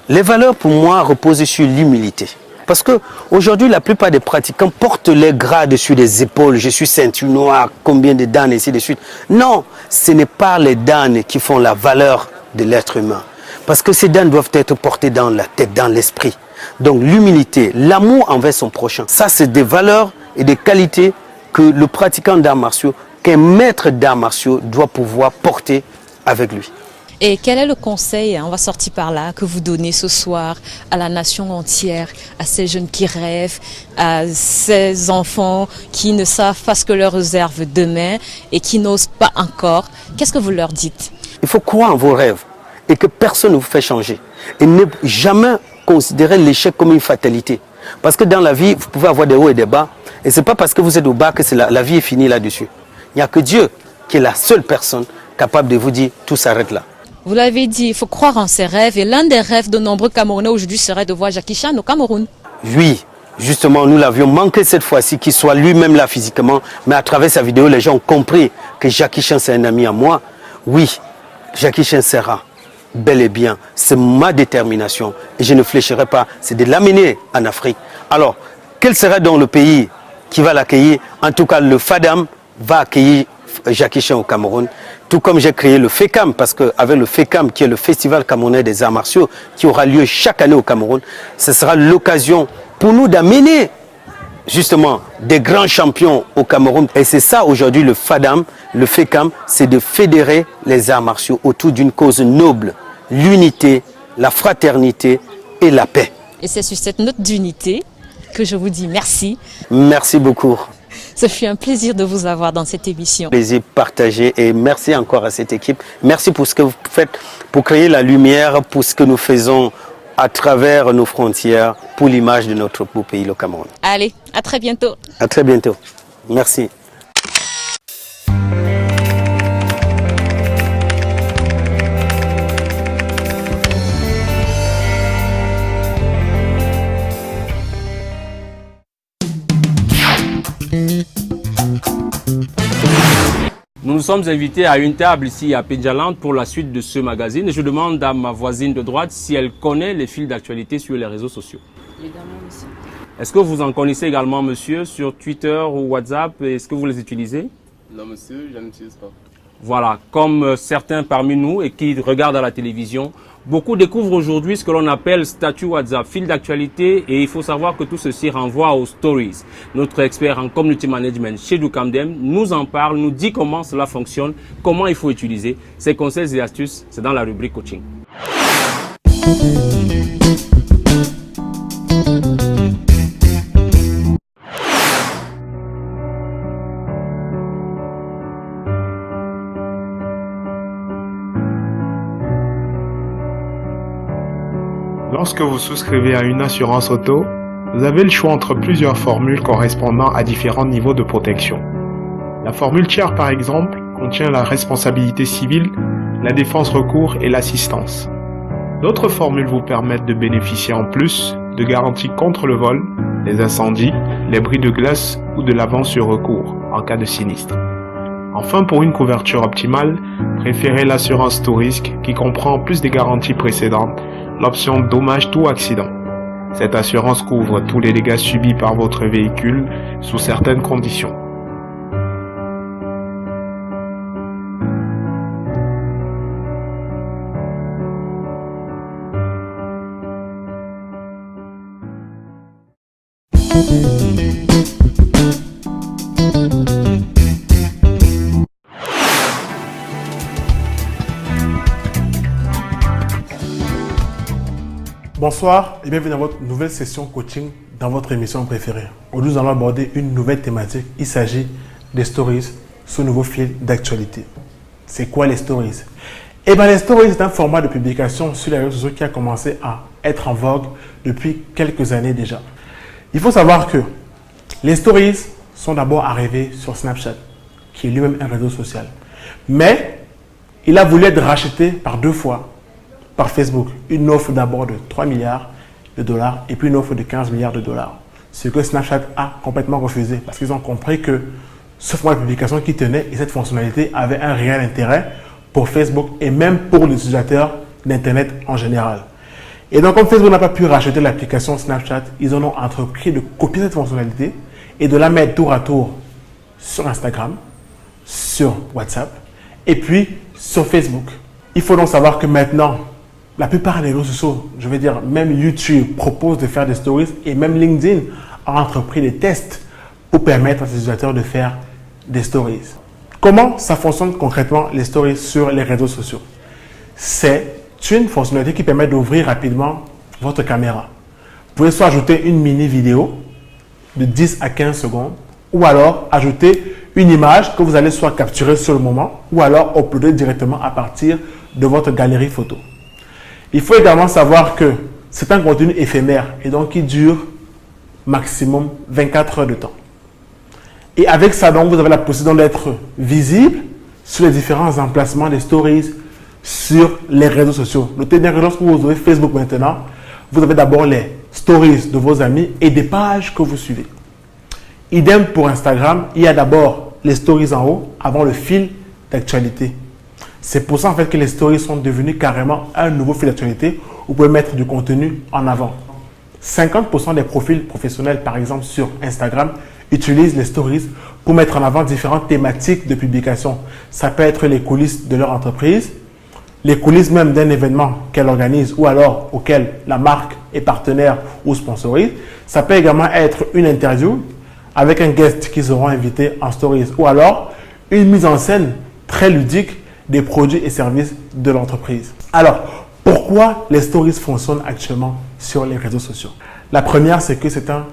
Les valeurs, pour moi, reposent sur l'humilité. Parce qu'aujourd'hui, la plupart des pratiquants portent les grades sur les épaules. Je suis ceinture noire, combien de dan, et ainsi de suite. Non, ce n'est pas les dan qui font la valeur de l'être humain. Parce que ces dan doivent être portés dans la tête, dans l'esprit. Donc l'humilité, l'amour envers son prochain, ça c'est des valeurs et des qualités que le pratiquant d'arts martiaux, qu'un maître d'arts martiaux doit pouvoir porter avec lui. Et quel est le conseil, on va sortir par là, que vous donnez ce soir à la nation entière, à ces jeunes qui rêvent, à ces enfants qui ne savent pas ce que leur réserve demain et qui n'osent pas encore? Qu'est-ce que vous leur dites? Il faut croire en vos rêves et que personne ne vous fait changer. Et ne jamais considérer l'échec comme une fatalité. Parce que dans la vie, vous pouvez avoir des hauts et des bas. Et ce n'est pas parce que vous êtes au bas que la vie est finie là-dessus. Il n'y a que Dieu qui est la seule personne capable de vous dire tout s'arrête là. Vous l'avez dit, il faut croire en ses rêves. Et l'un des rêves de nombreux Camerounais aujourd'hui serait de voir Jackie Chan au Cameroun. Oui, justement, nous l'avions manqué cette fois-ci, qu'il soit lui-même là physiquement. Mais à travers sa vidéo, les gens ont compris que Jackie Chan, c'est un ami à moi. Oui, Jackie Chan sera bel et bien. C'est ma détermination. Et je ne fléchirai pas. C'est de l'amener en Afrique. Alors, quel sera donc le pays qui va l'accueillir? En tout cas, le FADAM va accueillir Jackie Chan au Cameroun. Tout comme j'ai créé le FECAM, parce qu'avec le FECAM, qui est le Festival camerounais des arts martiaux, qui aura lieu chaque année au Cameroun, ce sera l'occasion pour nous d'amener justement des grands champions au Cameroun. Et c'est ça aujourd'hui le FADAM, le FECAM, c'est de fédérer les arts martiaux autour d'une cause noble, l'unité, la fraternité et la paix. Et c'est sur cette note d'unité que je vous dis merci. Merci beaucoup. Ce fut un plaisir de vous avoir dans cette émission. Plaisir partagé et merci encore à cette équipe. Merci pour ce que vous faites pour créer la lumière, pour ce que nous faisons à travers nos frontières, pour l'image de notre beau pays, le Cameroun. Allez, à très bientôt. À très bientôt. Merci. Nous nous sommes invités à une table ici à Pédialand pour la suite de ce magazine et je demande à ma voisine de droite si elle connaît les fils d'actualité sur les réseaux sociaux. Évidemment, monsieur. Est-ce que vous en connaissez également, monsieur, sur Twitter ou WhatsApp? Est-ce que vous les utilisez? Non, monsieur, je n'utilise pas. Voilà, comme certains parmi nous et qui regardent à la télévision, beaucoup découvrent aujourd'hui ce que l'on appelle statut WhatsApp, fil d'actualité, et il faut savoir que tout ceci renvoie aux stories. Notre expert en community management chez Ducamdem nous en parle, nous dit comment cela fonctionne, comment il faut utiliser. Ses conseils et astuces, c'est dans la rubrique coaching. Lorsque vous souscrivez à une assurance auto, vous avez le choix entre plusieurs formules correspondant à différents niveaux de protection. La formule tiers, par exemple, contient la responsabilité civile, la défense recours et l'assistance. D'autres formules vous permettent de bénéficier en plus de garanties contre le vol, les incendies, les bris de glace ou de l'avance sur recours en cas de sinistre. Enfin, pour une couverture optimale, préférez l'assurance tout risque qui comprend en plus des garanties précédentes l'option dommage tout accident. Cette assurance couvre tous les dégâts subis par votre véhicule sous certaines conditions. Bonsoir et bienvenue dans votre nouvelle session coaching dans votre émission préférée. Aujourd'hui, nous allons aborder une nouvelle thématique. Il s'agit des stories, ce nouveau fil d'actualité. C'est quoi les stories? Eh bien, les stories, c'est un format de publication sur les réseaux sociaux qui a commencé à être en vogue depuis quelques années déjà. Il faut savoir que les stories sont d'abord arrivées sur Snapchat, qui est lui-même un réseau social. Mais il a voulu être racheté par deux fois par Facebook. Une offre d'abord de 3 milliards de dollars et puis une offre de 15 milliards de dollars. Ce que Snapchat a complètement refusé parce qu'ils ont compris que ce format de publication qui tenait et cette fonctionnalité avait un réel intérêt pour Facebook et même pour les utilisateurs d'Internet en général. Et donc, comme Facebook n'a pas pu racheter l'application Snapchat, ils en ont entrepris de copier cette fonctionnalité et de la mettre tour à tour sur Instagram, sur WhatsApp et puis sur Facebook. Il faut donc savoir que maintenant, la plupart des réseaux sociaux, je veux dire même YouTube, propose de faire des stories et même LinkedIn a entrepris des tests pour permettre à ses utilisateurs de faire des stories. Comment ça fonctionne concrètement les stories sur les réseaux sociaux? C'est une fonctionnalité qui permet d'ouvrir rapidement votre caméra. Vous pouvez soit ajouter une mini vidéo de 10 à 15 secondes ou alors ajouter une image que vous allez soit capturer sur le moment ou alors uploader directement à partir de votre galerie photo. Il faut également savoir que c'est un contenu éphémère et donc qui dure maximum 24 heures de temps. Et avec ça, donc, vous avez la possibilité d'être visible sur les différents emplacements des stories sur les réseaux sociaux. Notez bien que lorsque vous ouvrez Facebook maintenant, vous avez d'abord les stories de vos amis et des pages que vous suivez. Idem pour Instagram, il y a d'abord les stories en haut avant le fil d'actualité. C'est pour ça en fait que les stories sont devenues carrément un nouveau fil d'actualité où vous pouvez mettre du contenu en avant. 50% des profils professionnels, par exemple sur Instagram, utilisent les stories pour mettre en avant différentes thématiques de publication. Ça peut être les coulisses de leur entreprise, les coulisses même d'un événement qu'elle organise ou alors auquel la marque est partenaire ou sponsorise. Ça peut également être une interview avec un guest qu'ils auront invité en stories ou alors une mise en scène très ludique des produits et services de l'entreprise. Alors, pourquoi les stories fonctionnent actuellement sur les réseaux sociaux? La première, c'est que c'est un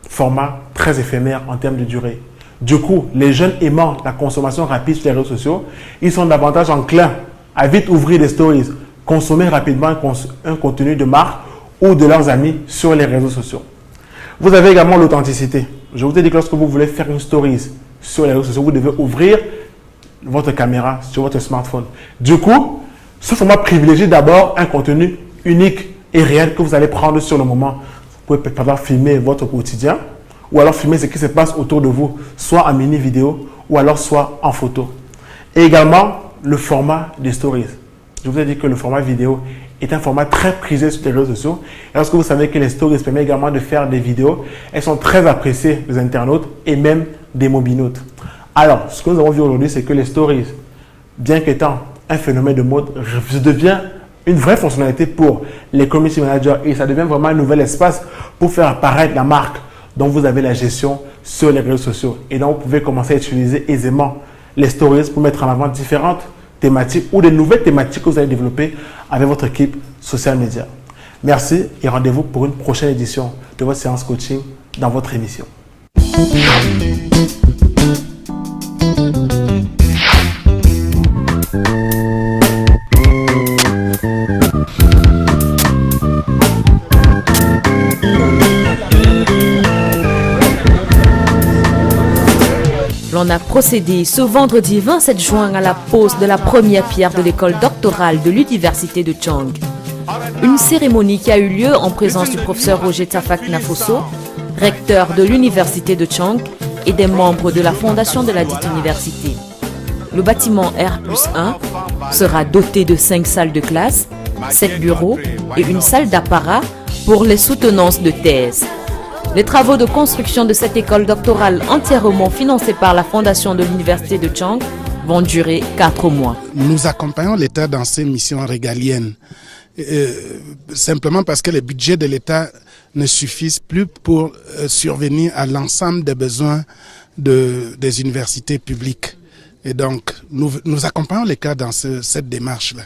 format très éphémère en termes de durée. Du coup, les jeunes aimant la consommation rapide sur les réseaux sociaux, ils sont davantage enclins à vite ouvrir des stories, consommer rapidement un contenu de marque ou de leurs amis sur les réseaux sociaux. Vous avez également l'authenticité. Je vous ai dit que lorsque vous voulez faire une stories sur les réseaux sociaux, vous devez ouvrir votre caméra sur votre smartphone. Du coup, ce format privilégie d'abord un contenu unique et réel que vous allez prendre sur le moment. Vous pouvez par exemple filmer votre quotidien ou alors filmer ce qui se passe autour de vous, soit en mini vidéo ou alors soit en photo. Et également, le format des stories. Je vous ai dit que le format vidéo est un format très prisé sur les réseaux sociaux. Et lorsque vous savez que les stories permettent également de faire des vidéos, elles sont très appréciées des internautes et même des mobinautes. Alors, ce que nous avons vu aujourd'hui, c'est que les stories, bien qu'étant un phénomène de mode, devient une vraie fonctionnalité pour les community managers et ça devient vraiment un nouvel espace pour faire apparaître la marque dont vous avez la gestion sur les réseaux sociaux. Et donc, vous pouvez commencer à utiliser aisément les stories pour mettre en avant différentes thématiques ou des nouvelles thématiques que vous allez développer avec votre équipe social media. Merci et rendez-vous pour une prochaine édition de votre séance coaching dans votre émission. L'on a procédé ce vendredi 27 juin à la pose de la première pierre de l'école doctorale de l'université de Chang. Une cérémonie qui a eu lieu en présence du professeur Roger Tafak Nafoso, recteur de l'université de Chang et des membres de la fondation de la dite université. Le bâtiment R+1 sera doté de 5 salles de classe, 7 bureaux et une salle d'apparat pour les soutenances de thèse. Les travaux de construction de cette école doctorale entièrement financée par la fondation de l'université de Chang vont durer 4 mois. Nous accompagnons l'État dans ses missions régaliennes, simplement parce que les budgets de l'État ne suffisent plus pour survenir à l'ensemble des besoins des universités publiques. Et donc, nous accompagnons l'État dans cette démarche-là.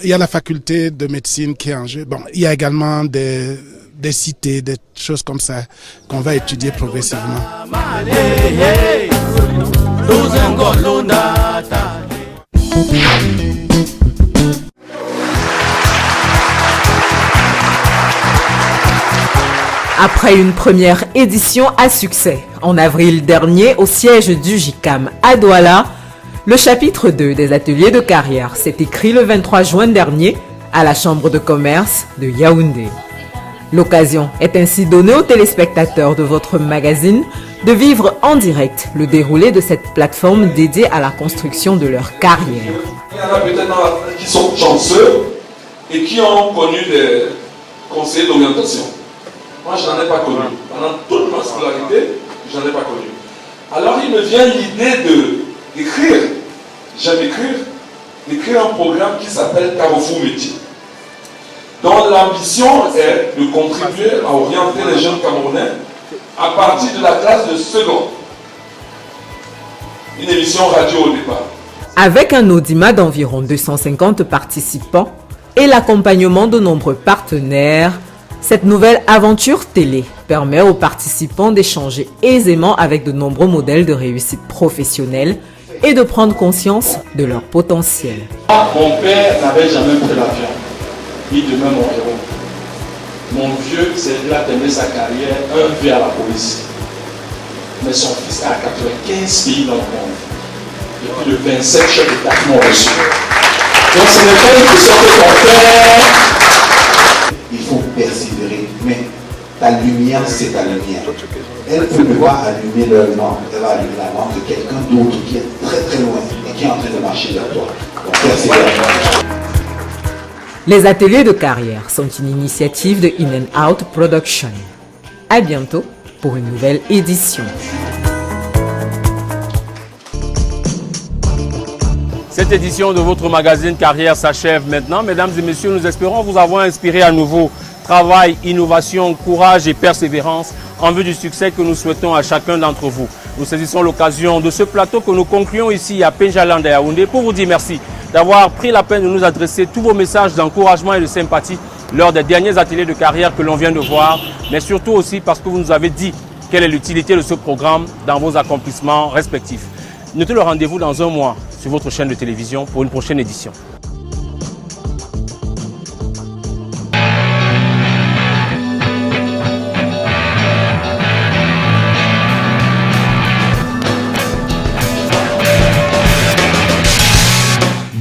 Il y a la faculté de médecine qui est en jeu. Bon, il y a également des cités, des choses comme ça qu'on va étudier progressivement. Après une première édition à succès, en avril dernier au siège du JICAM à Douala, le chapitre 2 des ateliers de carrière s'est écrit le 23 juin dernier à la Chambre de commerce de Yaoundé. L'occasion est ainsi donnée aux téléspectateurs de votre magazine de vivre en direct le déroulé de cette plateforme dédiée à la construction de leur carrière. Il y en a peut-être qui sont chanceux et qui ont connu des conseillers d'orientation. Moi, je n'en ai pas connu. Pendant toute ma scolarité, je n'en ai pas connu. Alors, il me vient l'idée d'écrire, j'aime écrire, d'écrire un programme qui s'appelle Carrefour Métier, dont l'ambition est de contribuer à orienter les jeunes Camerounais à partir de la classe de seconde. Une émission radio au départ. Avec un audimat d'environ 250 participants et l'accompagnement de nombreux partenaires, cette nouvelle aventure télé permet aux participants d'échanger aisément avec de nombreux modèles de réussite professionnelle et de prendre conscience de leur potentiel. Mon père n'avait jamais pris l'avion. Il demeure mon héros. Mon vieux, il a terminé sa carrière, un vie à la police. Mais son fils est à 95 pays dans le monde. Et puis de 27 chefs d'État qui m'ont reçu. Donc ce n'est pas une question que ton père. Il faut persévérer, mais ta lumière, c'est ta lumière. Elle peut devoir allumer leur lampe, elle va allumer la lampe de quelqu'un d'autre qui est très très loin et qui est en train de marcher vers toi. Donc persévère. Les ateliers de carrière sont une initiative de In and Out Production. À bientôt pour une nouvelle édition. Cette édition de votre magazine Carrière s'achève maintenant. Mesdames et messieurs, nous espérons vous avoir inspiré à nouveau. Travail, innovation, courage et persévérance en vue du succès que nous souhaitons à chacun d'entre vous. Nous saisissons l'occasion de ce plateau que nous concluons ici à Penjaland et Yaoundé pour vous dire merci d'avoir pris la peine de nous adresser tous vos messages d'encouragement et de sympathie lors des derniers ateliers de carrière que l'on vient de voir, mais surtout aussi parce que vous nous avez dit quelle est l'utilité de ce programme dans vos accomplissements respectifs. Notez le rendez-vous dans un mois sur votre chaîne de télévision pour une prochaine édition.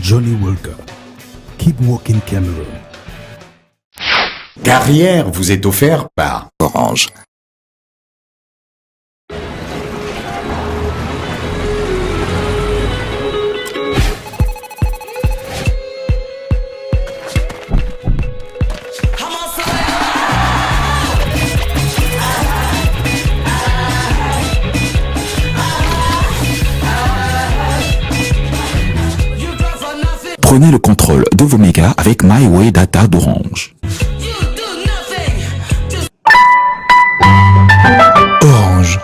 Johnny Walker. Keep walking Cameroon. Carrière vous est offert par Orange. Prenez le contrôle de vos mégas avec My Way Data d'Orange. Orange.